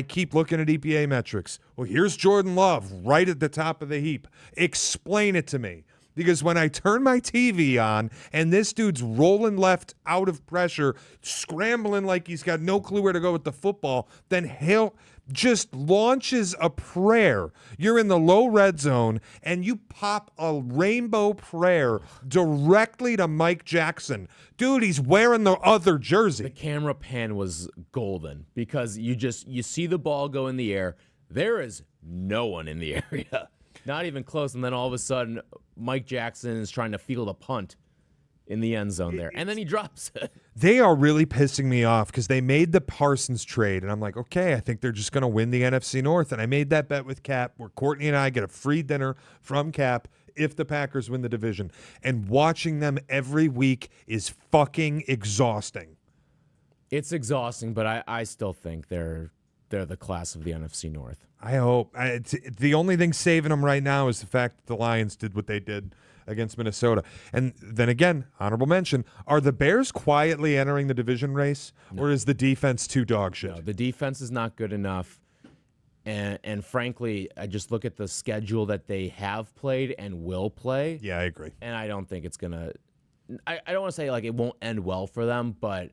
keep looking at EPA metrics. Well, here's Jordan Love right at the top of the heap. Explain it to me. Because when I turn my TV on and this dude's rolling left out of pressure, scrambling like he's got no clue where to go with the football, then he'll just launches a prayer. You're in the low red zone and you pop a rainbow prayer directly to Mike Jackson. Dude, he's wearing the other jersey. The camera pan was golden because you see the ball go in the air. There is no one in the area. Not even close. And then all of a sudden, Mike Jackson is trying to field a punt in the end zone there. And then he drops it. They are really pissing me off because they made the Parsons trade. And I'm like, okay, I think they're just going to win the NFC North. And I made that bet with Cap where Courtney and I get a free dinner from Cap if the Packers win the division. And watching them every week is fucking exhausting. It's exhausting, but I still think they're the class of the NFC North. I hope. The only thing saving them right now is the fact that the Lions did what they did against Minnesota. And then again, honorable mention, are the Bears quietly entering the division race, or is the defense too dog shit? No, the defense is not good enough. And frankly, I just look at the schedule that they have played and will play. Yeah, I agree. And I don't think it's going to – I don't want to say like it won't end well for them, but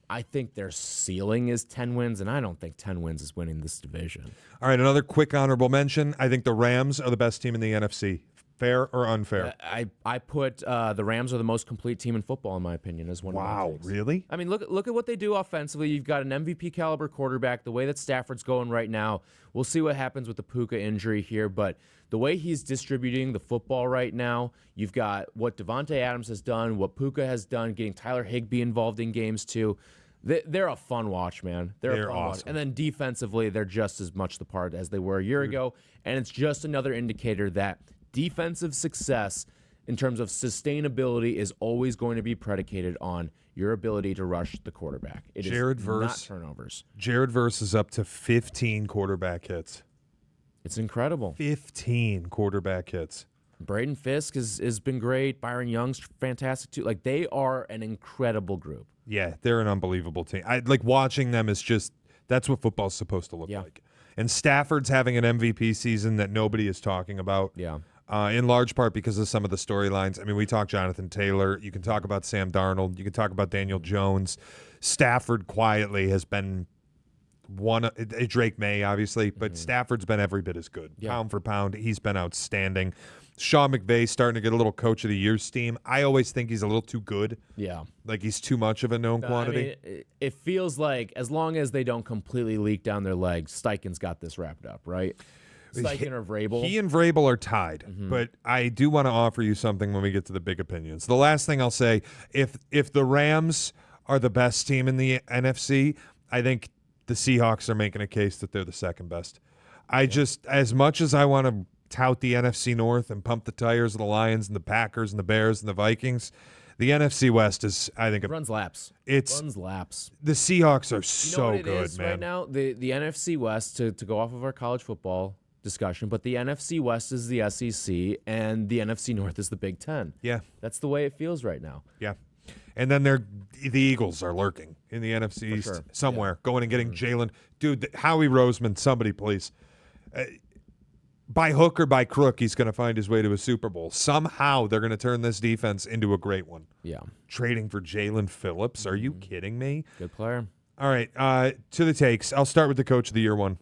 I think their ceiling is 10 wins, and I don't think 10 wins is winning this division. All right, another quick honorable mention. I think the Rams are the best team in the NFC. Fair or unfair? I put the Rams are the most complete team in football, in my opinion, as one of my takes. Really? I mean, look at what they do offensively. You've got an MVP caliber quarterback. The way that Stafford's going right now, we'll see what happens with the Puka injury here, but the way he's distributing the football right now, you've got what Devontae Adams has done, what Puka has done, getting Tyler Higbee involved in games too. They're a fun watch, man. They're a fun awesome. watch. And then defensively, they're just as much the part as they were a year ago, and it's just another indicator that defensive success in terms of sustainability is always going to be predicated on your ability to rush the quarterback. It is not turnovers. Jared Verse is up to 15 quarterback hits. It's incredible. 15 quarterback hits. Braden Fisk has been great. Byron Young's fantastic too. Like, they are an incredible group. Yeah, they're an unbelievable team. I like watching them. Is just that's what football's supposed to look like. And Stafford's having an MVP season that nobody is talking about. Yeah. In large part because of some of the storylines. I mean, we talk Jonathan Taylor. You can talk about Sam Darnold. You can talk about Daniel Jones. Stafford quietly has been Drake May, obviously, but Stafford's been every bit as good. Yeah. Pound for pound, he's been outstanding. Sean McVay starting to get a little Coach of the Year steam. I always think he's a little too good. Yeah. Like he's too much of a known quantity. I mean, it feels like as long as they don't completely leak down their legs, Steichen's got this wrapped up, right? Steichen or Vrabel. He and Vrabel are tied, but I do want to offer you something when we get to the big opinions. The last thing I'll say, if the Rams are the best team in the NFC, I think the Seahawks are making a case that they're the second best. Just, as much as I want to tout the NFC North and pump the tires of the Lions and the Packers and the Bears and the Vikings, the NFC West is, I think, runs laps. Runs laps. The Seahawks are so good, is man. Right now, the NFC West, to go off of our college football discussion, but the NFC West is the SEC and the NFC North is the Big Ten. Yeah. That's the way it feels right now. Yeah. And then the Eagles are lurking in the NFC East somewhere, going and getting Jalen. Dude, Howie Roseman, somebody please. By hook or by crook, he's going to find his way to a Super Bowl. Somehow they're going to turn this defense into a great one. Yeah. Trading for Jalen Phillips. Are you kidding me? Good player. All right, to the takes. I'll start with the Coach of the Year one.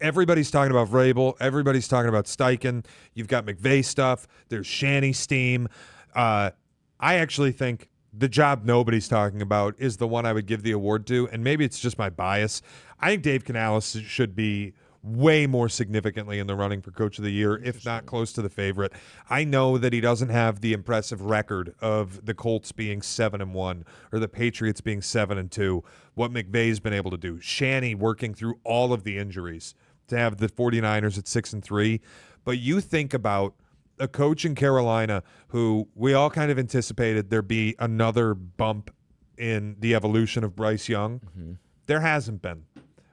Everybody's talking about Vrabel. Everybody's talking about Steichen. You've got McVay stuff. There's Shanny steam. I actually think the job nobody's talking about is the one I would give the award to, and maybe it's just my bias. I think Dave Canales should be way more significantly in the running for Coach of the Year, if not close to the favorite. I know that he doesn't have the impressive record of the Colts being 7-1 or the Patriots being 7-2, what McVay's been able to do. Shanny working through all of the injuries to have the 49ers at 6-3. But you think about a coach in Carolina who we all kind of anticipated there be another bump in the evolution of Bryce Young. There hasn't been.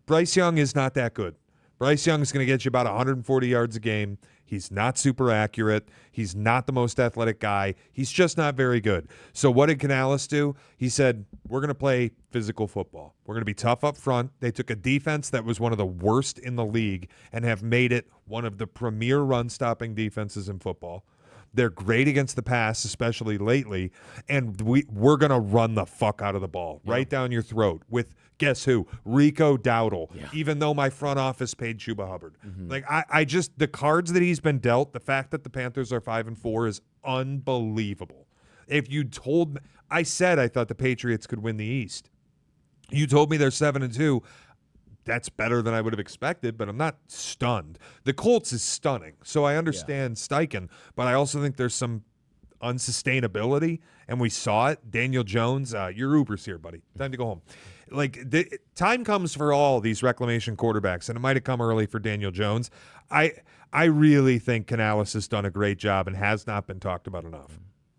Bryce Young is not that good. Bryce Young is going to get you about 140 yards a game. He's not super accurate. He's not the most athletic guy. He's just not very good. So what did Canales do? He said, we're going to play physical football. We're going to be tough up front. They took a defense that was one of the worst in the league and have made it one of the premier run-stopping defenses in football. They're great against the pass, especially lately, and we're going to run the fuck out of the ball right down your throat with, guess who? Rico Dowdle, even though my front office paid Chuba Hubbard. Like, I just, the cards that he's been dealt, the fact that the Panthers are 5-4 is unbelievable. If you told me, I said I thought the Patriots could win the East. You told me they're 7-2. That's better than I would have expected, but I'm not stunned. The Colts is stunning, so I understand Steichen, but I also think there's some unsustainability, and we saw it. Daniel Jones, your Uber's here, buddy. Time to go home. Like, time comes for all these reclamation quarterbacks, and it might have come early for Daniel Jones. I really think Canales has done a great job and has not been talked about enough.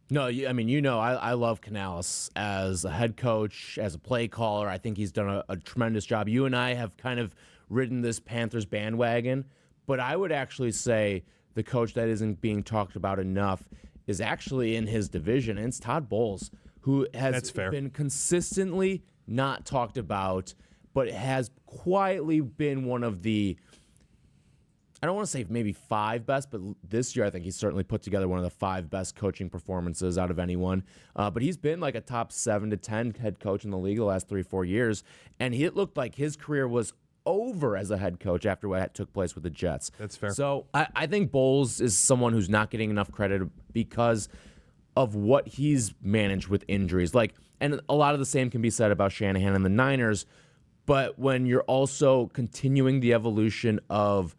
No, I mean, I love Canales as a head coach, as a play caller. I think he's done a tremendous job. You and I have kind of ridden this Panthers bandwagon, but I would actually say the coach that isn't being talked about enough is actually in his division, and it's Todd Bowles, who has been consistently not talked about, but has quietly been one of the, I don't want to say maybe 5 best, but this year I think he's certainly put together one of the 5 best coaching performances out of anyone. But he's been like a top 7 to 10 head coach in the league the last 3-4 years, and it looked like his career was over as a head coach after what took place with the Jets. That's fair. So I think Bowles is someone who's not getting enough credit because of what he's managed with injuries. Like, and a lot of the same can be said about Shanahan and the Niners, but when you're also continuing the evolution of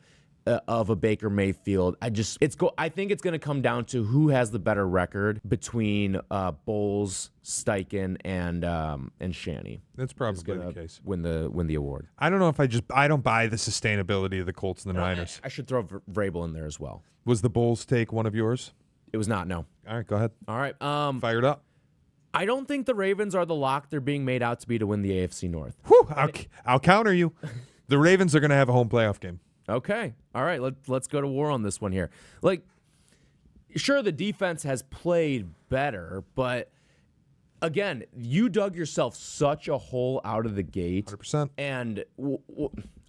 of a Baker Mayfield. I think it's going to come down to who has the better record between Bowles, Steichen, and Shanny. That's probably the case. Win the award. I don't know if I don't buy the sustainability of the Colts and the Niners. I should throw Vrabel in there as well. Was the Bulls take one of yours? It was not. No. All right, go ahead. All right. Fired up. I don't think the Ravens are the lock they're being made out to be to win the AFC North. Whew, I'll counter you. The Ravens are going to have a home playoff game. Okay. All right. Let's go to war on this one here. Like, sure, the defense has played better, but again, you dug yourself such a hole out of the gate. 100%. And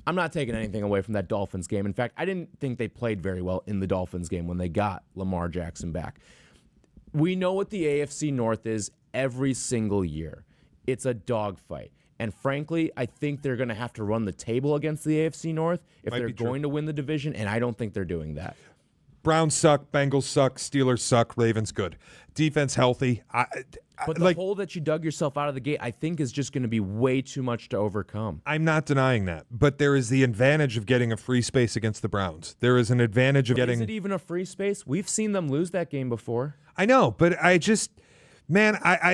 I'm not taking anything away from that Dolphins game. In fact, I didn't think they played very well in the Dolphins game when they got Lamar Jackson back. We know what the AFC North is every single year. It's a dogfight. And frankly, I think they're going to have to run the table against the AFC North if they're going to win the division, and I don't think they're doing that. Browns suck, Bengals suck, Steelers suck, Ravens good. Defense healthy. But the hole that you dug yourself out of the gate, I think, is just going to be way too much to overcome. I'm not denying that, but there is the advantage of getting a free space against the Browns. There is an advantage of getting... Is it even a free space? We've seen them lose that game before. I know, but I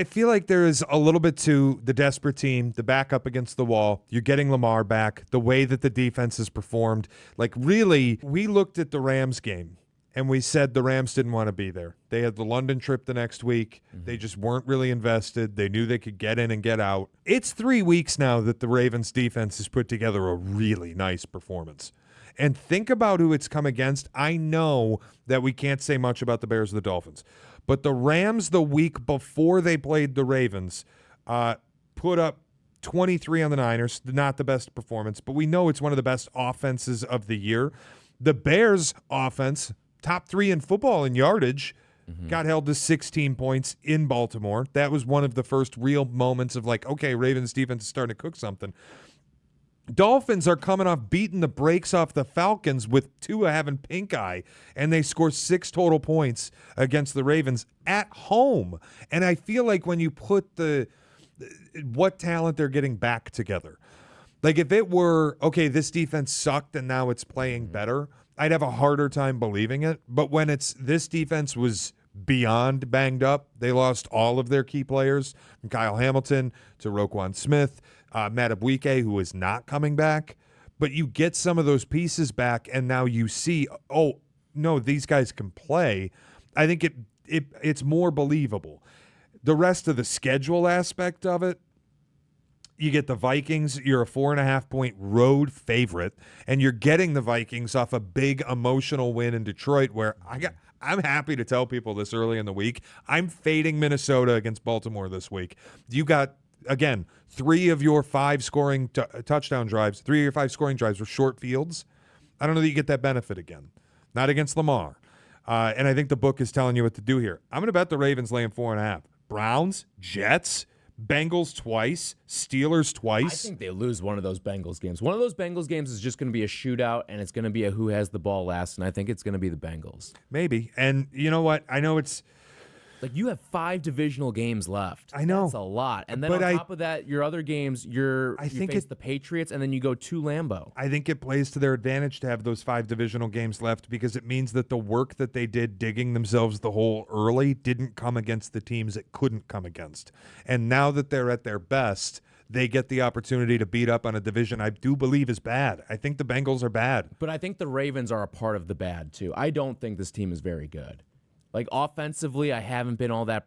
feel like there is a little bit to the desperate team, the back up against the wall. You're getting Lamar back, the way that the defense has performed. Like, really, we looked at the Rams game, and we said the Rams didn't want to be there. They had the London trip the next week. Mm-hmm. They just weren't really invested. They knew they could get in and get out. It's 3 weeks now that the Ravens defense has put together a really nice performance. And think about who it's come against. I know that we can't say much about the Bears or the Dolphins, but the Rams the week before they played the Ravens put up 23 on the Niners. Not the best performance, but we know it's one of the best offenses of the year. The Bears offense, top 3 in football in yardage, got held to 16 points in Baltimore. That was one of the first real moments of like, okay, Ravens defense is starting to cook something. Dolphins are coming off beating the brakes off the Falcons with Tua having pink eye, and they score 6 total points against the Ravens at home. And I feel like when you put what talent they're getting back together, like if it were, okay, this defense sucked and now it's playing better, I'd have a harder time believing it. But when this defense was beyond banged up, they lost all of their key players, from Kyle Hamilton to Roquan Smith, Matt Abwike, who is not coming back. But you get some of those pieces back, and now you see, oh, no, these guys can play. I think it's more believable. The rest of the schedule aspect of it, you get the Vikings. You're a 4.5-point road favorite, and you're getting the Vikings off a big emotional win in Detroit where I'm happy to tell people this early in the week. I'm fading Minnesota against Baltimore this week. You got, again, 3 of your 5 scoring touchdown drives, 3 of your 5 scoring drives were short fields. I don't know that you get that benefit again. Not against Lamar. And I think the book is telling you what to do here. I'm going to bet the Ravens laying 4.5. Browns, Jets, Bengals twice, Steelers twice. I think they lose one of those Bengals games. One of those Bengals games is just going to be a shootout, and it's going to be a who has the ball last, and I think it's going to be the Bengals. Maybe. And you know what? I know it's... Like, you have 5 divisional games left. I know. That's a lot. And then on top of that, your other games, you face the Patriots, and then you go to Lambeau. I think it plays to their advantage to have those 5 divisional games left because it means that the work that they did digging themselves the hole early didn't come against the teams it couldn't come against. And now that they're at their best, they get the opportunity to beat up on a division I do believe is bad. I think the Bengals are bad. But I think the Ravens are a part of the bad, too. I don't think this team is very good. Like, offensively, I haven't been all that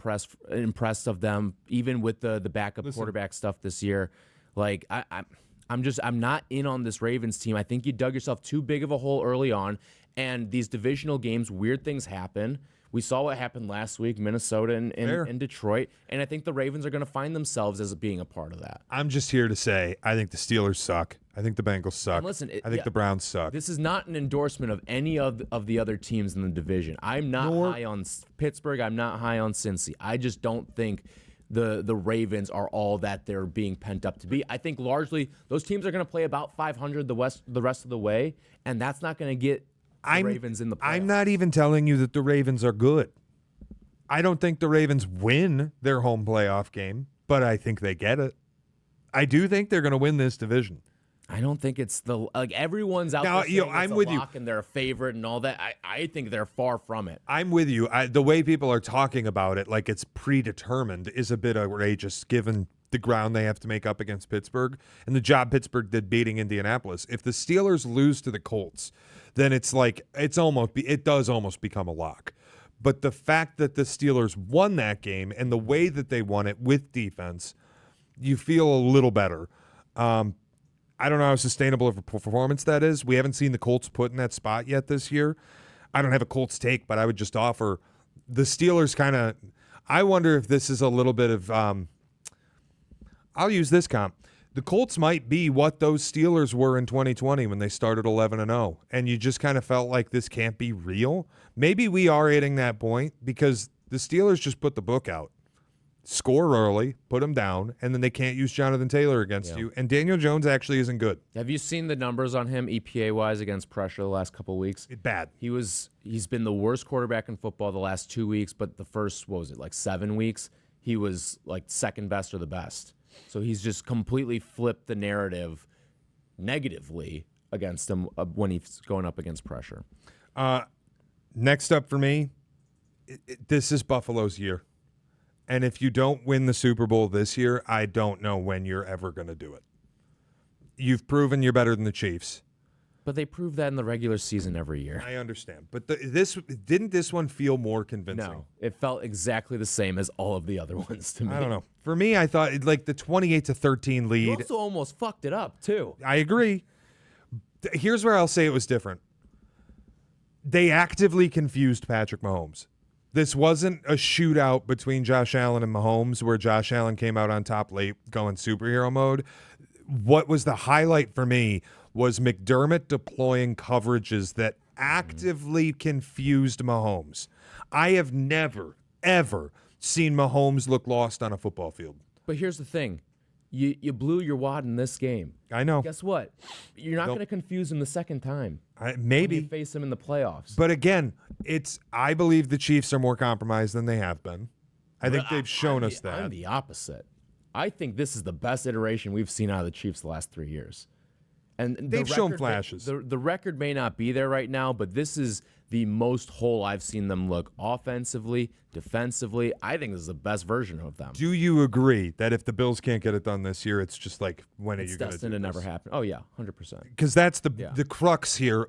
impressed of them, even with the backup quarterback stuff this year. Like, I'm not in on this Ravens team. I think you dug yourself too big of a hole early on, and these divisional games, weird things happen. We saw what happened last week, Minnesota and Detroit, and I think the Ravens are going to find themselves as being a part of that. I'm just here to say I think the Steelers suck. I think the Bengals suck. And listen, I think the Browns suck. This is not an endorsement of any of the other teams in the division. I'm not high on Pittsburgh. I'm not high on Cincy. I just don't think the Ravens are all that they're being pent up to be. I think largely those teams are going to play about 500 the rest of the way, and that's not going to get the Ravens in the playoffs. I'm not even telling you that the Ravens are good. I don't think the Ravens win their home playoff game, but I think they get it. I do think they're going to win this division. I don't think it's everyone's out Now, there saying I'm it's a with you. lock and they're a favorite and all that. I think they're far from it. I'm with you. The way people are talking about it, like it's predetermined, is a bit outrageous given the ground they have to make up against Pittsburgh and the job Pittsburgh did beating Indianapolis. If the Steelers lose to the Colts, then it does almost become a lock. But the fact that the Steelers won that game and the way that they won it with defense, you feel a little better. I don't know how sustainable of a performance that is. We haven't seen the Colts put in that spot yet this year. I don't have a Colts take, but I would just offer the Steelers kind of – I wonder if this is a little bit of I'll use this comp. The Colts might be what those Steelers were in 2020 when they started 11-0, and you just kind of felt like this can't be real. Maybe we are hitting that point because the Steelers just put the book out. Score early, put them down, and then they can't use Jonathan Taylor against you. And Daniel Jones actually isn't good. Have you seen the numbers on him EPA-wise against pressure the last couple of weeks? Bad. He's been the worst quarterback in football the last 2 weeks, but the first, 7 weeks, he was like second best or the best. So he's just completely flipped the narrative negatively against him when he's going up against pressure. Next up for me, this is Buffalo's year. And if you don't win the Super Bowl this year, I don't know when you're ever going to do it. You've proven you're better than the Chiefs. But they prove that in the regular season every year. I understand. But didn't this one feel more convincing? No, it felt exactly the same as all of the other ones to me. I don't know. For me, I thought like the 28-13 lead. You also almost fucked it up, too. I agree. Here's where I'll say it was different. They actively confused Patrick Mahomes. This wasn't a shootout between Josh Allen and Mahomes where Josh Allen came out on top late going superhero mode. What was the highlight for me was McDermott deploying coverages that actively confused Mahomes. I have never, ever seen Mahomes look lost on a football field. But here's the thing. You blew your wad in this game. I know. Guess what? You're not going to confuse him the second time. Maybe. When you face him in the playoffs. But again, I believe the Chiefs are more compromised than they have been. I think they've shown us that. I'm the opposite. I think this is the best iteration we've seen out of the Chiefs the last 3 years. And they've shown flashes. The record may not be there right now, but this is the most whole I've seen them look offensively, defensively. I think this is the best version of them. Do you agree that if the Bills can't get it done this year, it's just like, when are you going to do this? It's destined to never happen. Oh, yeah, 100%. Because that's the crux here.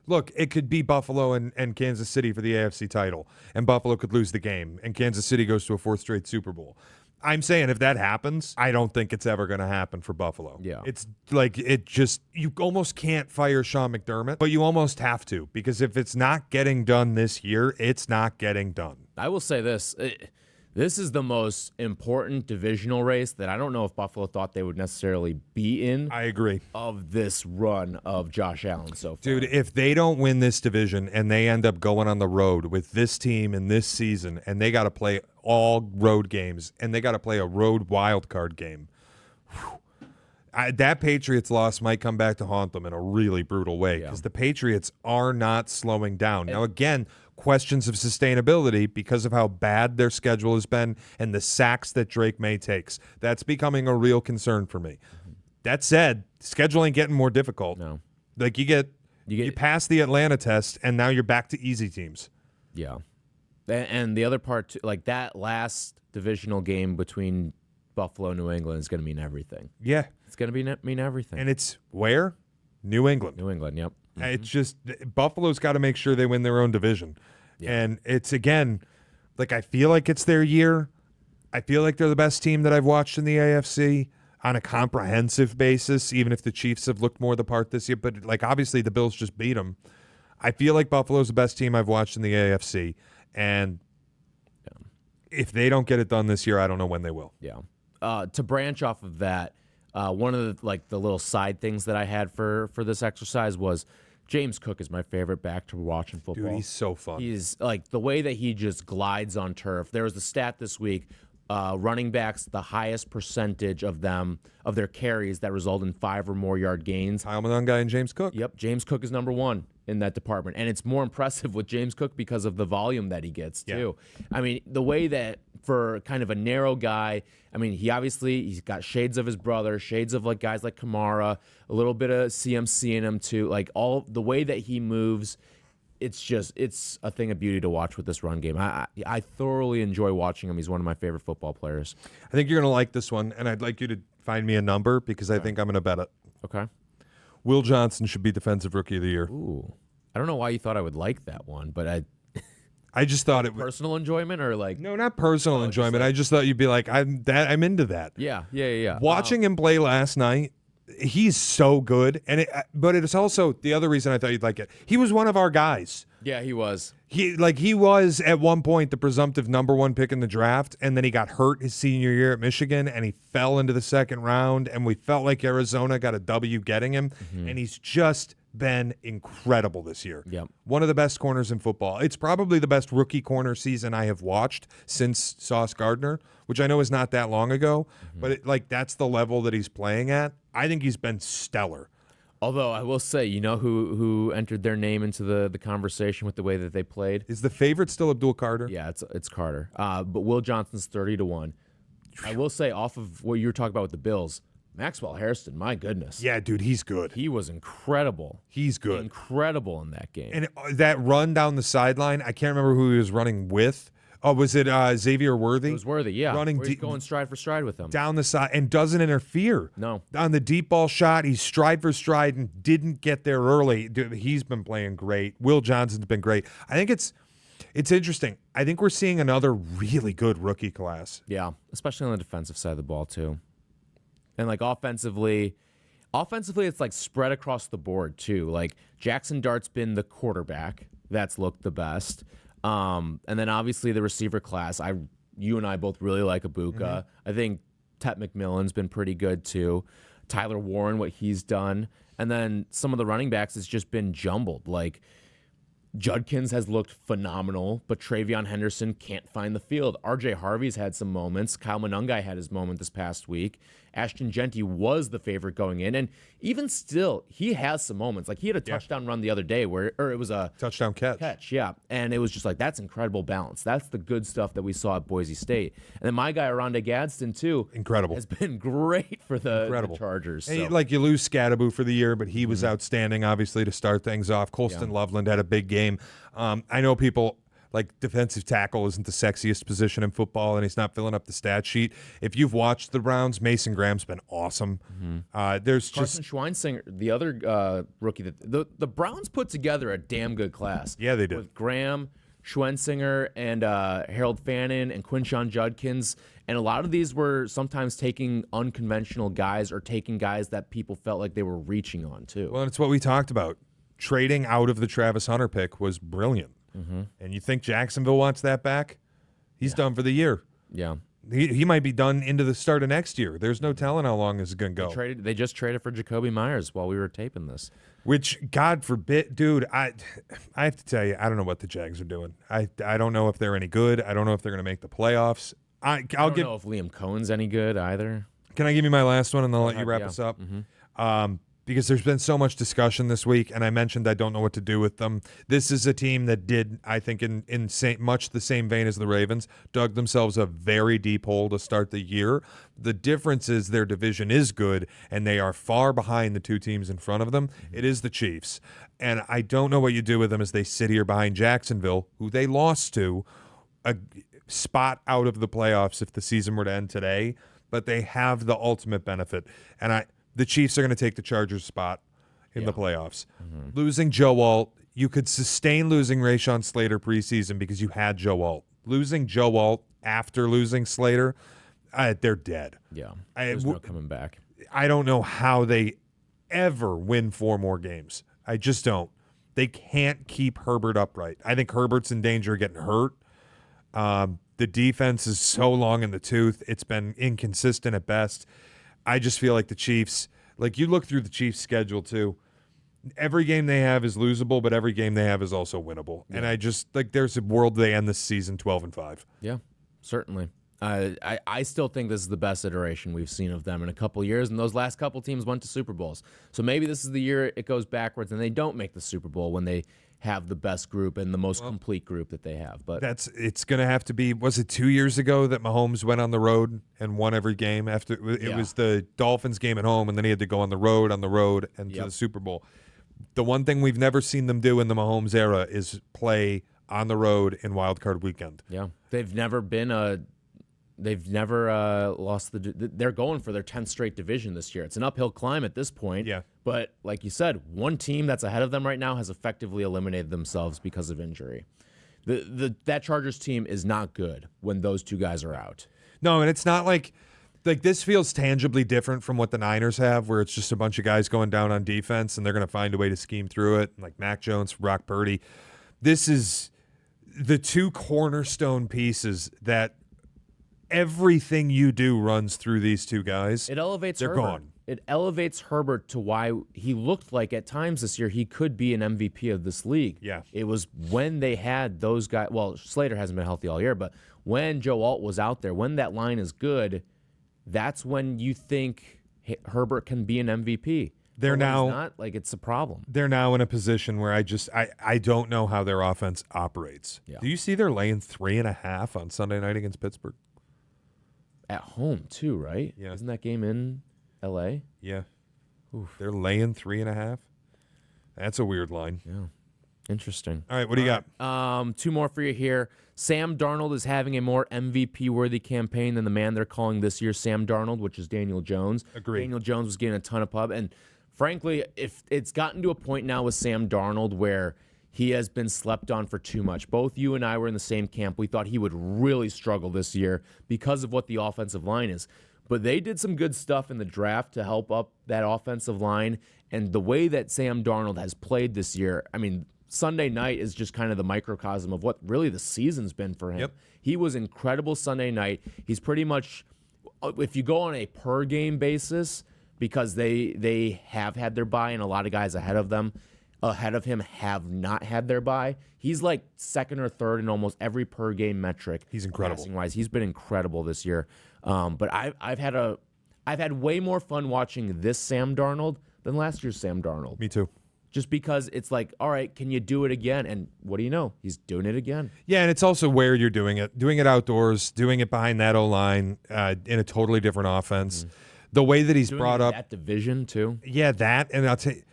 Look, it could be Buffalo and Kansas City for the AFC title, and Buffalo could lose the game, and Kansas City goes to a fourth straight Super Bowl. I'm saying if that happens, I don't think it's ever going to happen for Buffalo. Yeah. It's like you almost can't fire Sean McDermott, but you almost have to, because if it's not getting done this year, it's not getting done. I will say this. This is the most important divisional race that I don't know if Buffalo thought they would necessarily be in. I agree. Of this run of Josh Allen so far. Dude, if they don't win this division and they end up going on the road with this team in this season and they got to play all road games and they got to play a road wild card game, that Patriots loss might come back to haunt them in a really brutal way because the Patriots are not slowing down. Now, again, questions of sustainability because of how bad their schedule has been and the sacks that Drake May takes. That's becoming a real concern for me. That said, schedule ain't getting more difficult. No. Like you pass the Atlanta test and now you're back to easy teams. Yeah. And the other part, like that last divisional game between Buffalo and New England is going to mean everything. Yeah. It's going to mean everything. And it's where? New England. New England, yep. Mm-hmm. It's just Buffalo's got to make sure they win their own division. Yeah. And it's, again, like I feel like it's their year. I feel like they're the best team that I've watched in the AFC on a comprehensive basis, even if the Chiefs have looked more the part this year. But, like, obviously the Bills just beat them. I feel like Buffalo's the best team I've watched in the AFC. And if they don't get it done this year, I don't know when they will. Yeah. To branch off of that, one of the little side things that I had for this exercise was James Cook is my favorite back to watch in football. Dude, he's so fun. He's like the way that he just glides on turf. There was the stat this week, running backs, the highest percentage of their carries that result in 5 or more yard gains. Kyle Malone guy and James Cook. Yep, James Cook is number 1 in that department. And it's more impressive with James Cook because of the volume that he gets, too. I mean, the way that for kind of a narrow guy. I mean, he's got shades of his brother, shades of like guys like Kamara, a little bit of CMC in him too. Like all the way that he moves, it's a thing of beauty to watch with this run game. I thoroughly enjoy watching him. He's one of my favorite football players. I think you're going to like this one, and I'd like you to find me a number because I think I'm going to bet it. Okay. Will Johnson should be Defensive Rookie of the Year. Ooh. I don't know why you thought I would like that one, but I just thought it was personal enjoyment or like no, not personal enjoyment. I just thought you'd be like, I'm into that. Yeah. Watching him play last night, he's so good, but it's also the other reason I thought you'd like it. He was one of our guys. Yeah, he was. He was at one point the presumptive number 1 pick in the draft, and then he got hurt his senior year at Michigan, and he fell into the second round, and we felt like Arizona got a W getting him, and he's just been incredible this year. Yep. One of the best corners in football. It's probably the best rookie corner season I have watched since Sauce Gardner, which I know is not that long ago, but that's the level that he's playing at. I think he's been stellar. Although I will say, you know who entered their name into the conversation with the way that they played? Is the favorite still Abdul Carter? Yeah, it's Carter. But Will Johnson's 30-1. I will say, off of what you were talking about with the Bills, Maxwell Hairston, my goodness. Yeah, dude, he's good. He was incredible. He's good. Incredible in that game. And that run down the sideline, I can't remember who he was running with. Oh, was it Xavier Worthy? It was Worthy, yeah. Running he's going stride for stride with him. Down the side and doesn't interfere. No. On the deep ball shot, he's stride for stride and didn't get there early. Dude, he's been playing great. Will Johnson's been great. I think it's interesting. I think we're seeing another really good rookie class. Yeah, especially on the defensive side of the ball, too. And, like, offensively, it's, like, spread across the board, too. Like, Jackson Dart's been the quarterback that's looked the best. And then, obviously, the receiver class. You and I both really like Ibuka. I think Tet McMillan's been pretty good, too. Tyler Warren, what he's done. And then some of the running backs has just been jumbled. Like, Judkins has looked phenomenal, but Travion Henderson can't find the field. R.J. Harvey's had some moments. Kyle Monungai had his moment this past week. Ashton Genty was the favorite going in, and even still, he has some moments. Like, he had a touchdown run the other day or it was a touchdown catch. Yeah, and it was just like, that's incredible balance. That's the good stuff that we saw at Boise State. And then my guy, Aronde Gadsden, too. Incredible. Has been great for the Chargers. So. And you lose Scadaboo for the year, but he was outstanding, obviously, to start things off. Colston Loveland had a big game. I know people like defensive tackle isn't the sexiest position in football, and he's not filling up the stat sheet. If you've watched the Browns, Mason Graham's been awesome. There's Carson Schweinsinger, the other rookie that the Browns put together a damn good class. Yeah, they did. With Graham, Schwensinger, and Harold Fannin and Quinshon Judkins. And a lot of these were sometimes taking unconventional guys or taking guys that people felt like they were reaching on, too. Well, it's what we talked about. Trading out of the Travis Hunter pick was brilliant. And you think Jacksonville wants that back? He's done for the year. Yeah. He might be done into the start of next year. There's no telling how long this is going to go. They just traded for Jacoby Myers while we were taping this. Which, God forbid, dude, I have to tell you, I don't know what the Jags are doing. I don't know if they're any good. I don't know if they're going to make the playoffs. I don't know if Liam Cohen's any good either. Can I give you my last one and then I'll let you wrap us up? Because there's been so much discussion this week, and I mentioned I don't know what to do with them. This is a team that did, I think, in much the same vein as the Ravens, dug themselves a very deep hole to start the year. The difference is their division is good, and they are far behind the two teams in front of them. It is the Chiefs. And I don't know what you do with them as they sit here behind Jacksonville, who they lost to, a spot out of the playoffs if the season were to end today. But they have the ultimate benefit. And the Chiefs are going to take the Chargers' spot in the playoffs. Losing Joe Alt, you could sustain losing Rashawn Slater preseason because you had Joe Alt. Losing Joe Alt after losing Slater, they're dead. Yeah, there's no coming back. I don't know how they ever win 4 more games. I just don't. They can't keep Herbert upright. I think Herbert's in danger of getting hurt. The defense is so long in the tooth. It's been inconsistent at best. I just feel like the Chiefs, like you look through the Chiefs' schedule too, every game they have is losable, but every game they have is also winnable. Yeah. And I just, like, there's a world they end this season 12-5. Yeah, certainly. I still think this is the best iteration we've seen of them in a couple years, and those last couple teams went to Super Bowls. So maybe this is the year it goes backwards and they don't make the Super Bowl when they have the best group and the most complete group that they have. But it's going to have to be. Was it 2 years ago that Mahomes went on the road and won every game? After it was the Dolphins game at home, and then he had to go on the road, and to the Super Bowl. The one thing we've never seen them do in the Mahomes era is play on the road in Wild Card Weekend. Yeah, they've never lost they're going for their 10th straight division this year. It's an uphill climb at this point. Yeah. But like you said, one team that's ahead of them right now has effectively eliminated themselves because of injury. That Chargers team is not good when those two guys are out. No, and it's not like this feels tangibly different from what the Niners have, where it's just a bunch of guys going down on defense and they're going to find a way to scheme through it, like Mac Jones, Brock Purdy. This is the two cornerstone pieces that everything you do runs through these two guys. It elevates They're Herbert. gone. It elevates Herbert to why he looked like at times this year he could be an MVP of this league. Yeah. It was when they had those guys. Well, Slater hasn't been healthy all year, but when Joe Alt was out there, when that line is good, that's when you think Herbert can be an MVP. They're now not, it's a problem. They're now in a position where I don't know how their offense operates. Yeah. Do you see they're laying 3.5 on Sunday night against Pittsburgh? At home too, right? Yeah. Isn't that game in L.A.? Yeah. Oof. They're laying 3.5. That's a weird line. Yeah. Interesting. All right, what do you got? Two more for you here. Sam Darnold is having a more MVP-worthy campaign than the man they're calling this year Sam Darnold, which is Daniel Jones. Agreed. Daniel Jones was getting a ton of pub. And frankly, if it's gotten to a point now with Sam Darnold where he has been slept on for too much. Both you and I were in the same camp. We thought he would really struggle this year because of what the offensive line is. But they did some good stuff in the draft to help up that offensive line. And the way that Sam Darnold has played this year, I mean, Sunday night is just kind of the microcosm of what really the season's been for him. Yep. He was incredible Sunday night. He's pretty much, if you go on a per game basis, because they have had their bye and a lot of guys ahead of him have not had their bye. He's like second or third in almost every per game metric. He's incredible. Passing wise, he's been incredible this year. But I've had way more fun watching this Sam Darnold than last year's Sam Darnold. Me too. Just because it's like, all right, can you do it again? And what do you know? He's doing it again. Yeah, and it's also where you're doing it outdoors, doing it behind that O-line in a totally different offense. Mm-hmm. The way that he's doing brought up that division too. Yeah, that, and I'll tell you,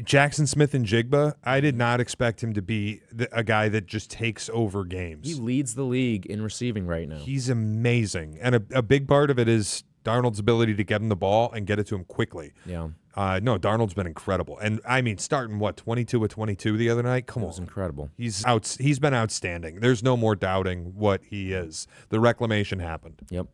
Jackson Smith and Jigba, I did not expect him to be a guy that just takes over games. He leads the league in receiving right now. He's amazing, and a big part of it is Darnold's ability to get him the ball and get it to him quickly. Yeah. No, Darnold's been incredible, and I mean, starting 22 of 22 the other night. Come on, it was incredible. He's been outstanding. There's no more doubting what he is. The reclamation happened. Yep.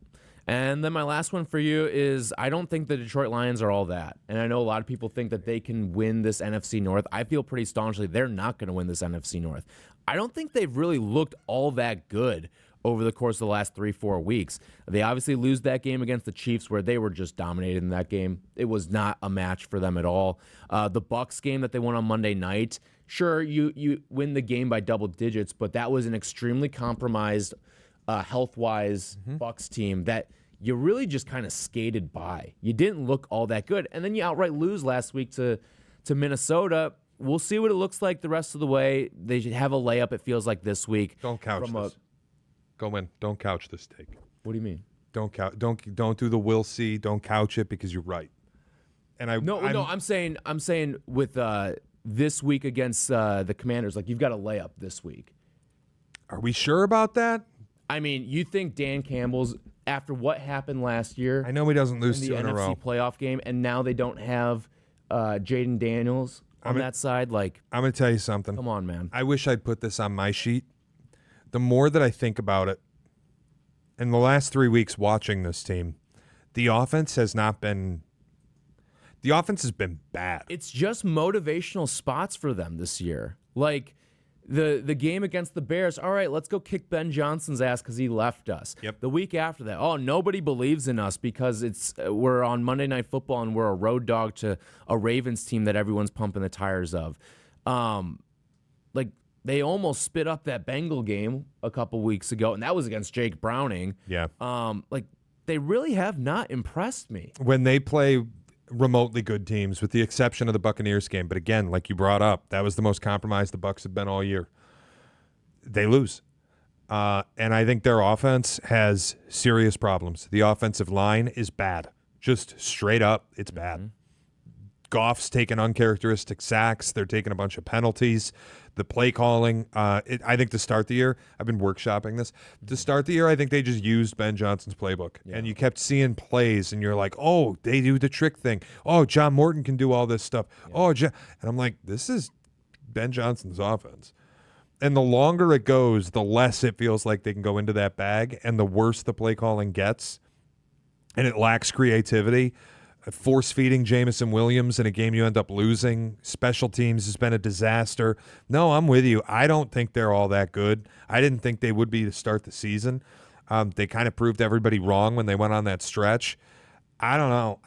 And then my last one for you is I don't think the Detroit Lions are all that. And I know a lot of people think that they can win this NFC North. I feel pretty staunchly they're not going to win this NFC North. I don't think they've really looked all that good over the course of the last 3-4 weeks. They obviously lose that game against the Chiefs where they were just dominated in that game. It was not a match for them at all. The Bucs game that they won on Monday night, sure, you win the game by double digits, but that was an extremely compromised health-wise Bucs team that you really just kind of skated by. You didn't look all that good. And then you outright lose last week to Minnesota. We'll see what it looks like the rest of the way. They should have a layup, it feels like, this week. Don't couch this. Go in. Don't couch this take. What do you mean? Don't do the we'll see. Don't couch it because you're right. And I'm saying with this week against the Commanders, like you've got a layup this week. Are we sure about that? I mean, you think Dan Campbell's after what happened last year? I know he doesn't lose in two the in a NFC row. playoff game, and now they don't have Jaden Daniels on that side. Like, I'm going to tell you something. Come on, man. I wish I'd put this on my sheet. The more that I think about it, in the last 3 weeks watching this team, the offense has been bad. It's just motivational spots for them this year. Like the game against the Bears, all right, let's go kick Ben Johnson's ass because he left us. Yep. The week after that, oh, nobody believes in us because we're on Monday Night Football and we're a road dog to a Ravens team that everyone's pumping the tires of. Like They almost spit up that Bengal game a couple weeks ago, and that was against Jake Browning. Yeah. They really have not impressed me. When they play remotely good teams, with the exception of the Buccaneers game, but again, like you brought up, that was the most compromised the Bucs have been all year. They lose. And I think their offense has serious problems. The offensive line is bad. Just straight up, it's bad. Goff's taking uncharacteristic sacks. They're taking a bunch of penalties. The play calling, I think to start the year, I've been workshopping this. To start the year, I think they just used Ben Johnson's playbook. Yeah. And you kept seeing plays, and you're like, oh, they do the trick thing. Oh, John Morton can do all this stuff. Yeah. And I'm like, this is Ben Johnson's offense. And the longer it goes, the less it feels like they can go into that bag, and the worse the play calling gets. And it lacks creativity. Force-feeding Jamison Williams in a game you end up losing. Special teams has been a disaster. No, I'm with you. I don't think they're all that good. I didn't think they would be to start the season. They kind of proved everybody wrong when they went on that stretch. I don't know.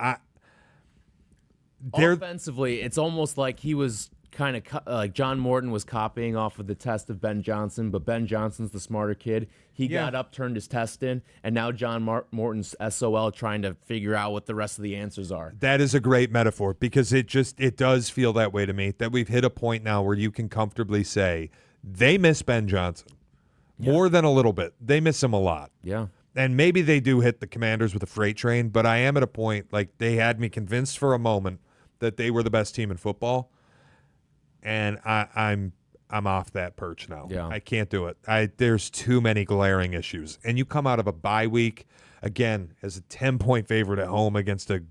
Offensively, it's almost like he was kind of like John Morton was copying off of the test of Ben Johnson, but Ben Johnson's the smarter kid. He got up, turned his test in, and now John Morton's SOL trying to figure out what the rest of the answers are. That is a great metaphor, because it does feel that way to me, that we've hit a point now where you can comfortably say they miss Ben Johnson more than a little bit. They miss him a lot. Yeah. And maybe they do hit the Commanders with a freight train, but I am at a point, like, they had me convinced for a moment that they were the best team in football. And I'm off that perch now. Yeah. I can't do it. There's too many glaring issues. And you come out of a bye week, again, as a 10-point favorite at home against a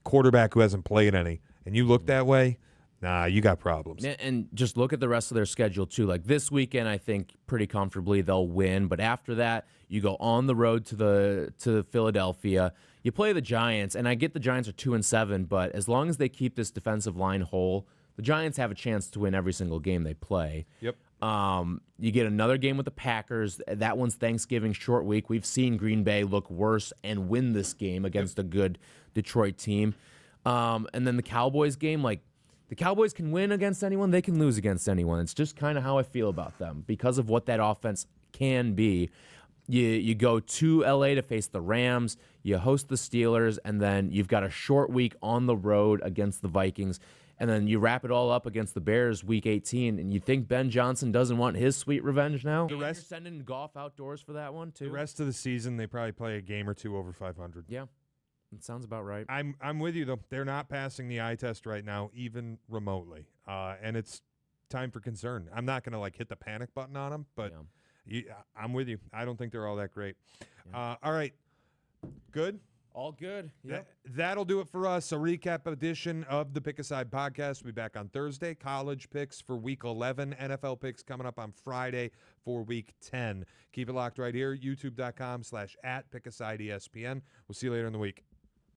quarterback who hasn't played any, and you look that way, nah, you got problems. And just look at the rest of their schedule, too. Like this weekend, I think pretty comfortably they'll win. But after that, you go on the road to Philadelphia. You play the Giants, and I get the Giants are 2-7, but as long as they keep this defensive line whole, the Giants have a chance to win every single game they play. Yep. You get another game with the Packers. That one's Thanksgiving short week. We've seen Green Bay look worse and win this game against a good Detroit team. And then the Cowboys game, like the Cowboys can win against anyone, they can lose against anyone. It's just kind of how I feel about them because of what that offense can be. You go to LA to face the Rams, you host the Steelers, and then you've got a short week on the road against the Vikings. And then you wrap it all up against the Bears week 18, and you think Ben Johnson doesn't want his sweet revenge now? The rest, you're sending Goff outdoors for that one, too? The rest of the season, they probably play a game or two over 500. Yeah, that sounds about right. I'm with you, though. They're not passing the eye test right now, even remotely. And it's time for concern. I'm not going to, hit the panic button on them, but I'm with you. I don't think they're all that great. Yeah. All right. Good? All good. Yep. That'll do it for us. A recap edition of the Pick a Side podcast. We'll be back on Thursday. College picks for week 11. NFL picks coming up on Friday for week 10. Keep it locked right here. YouTube.com/@PickASideESPN. We'll see you later in the week.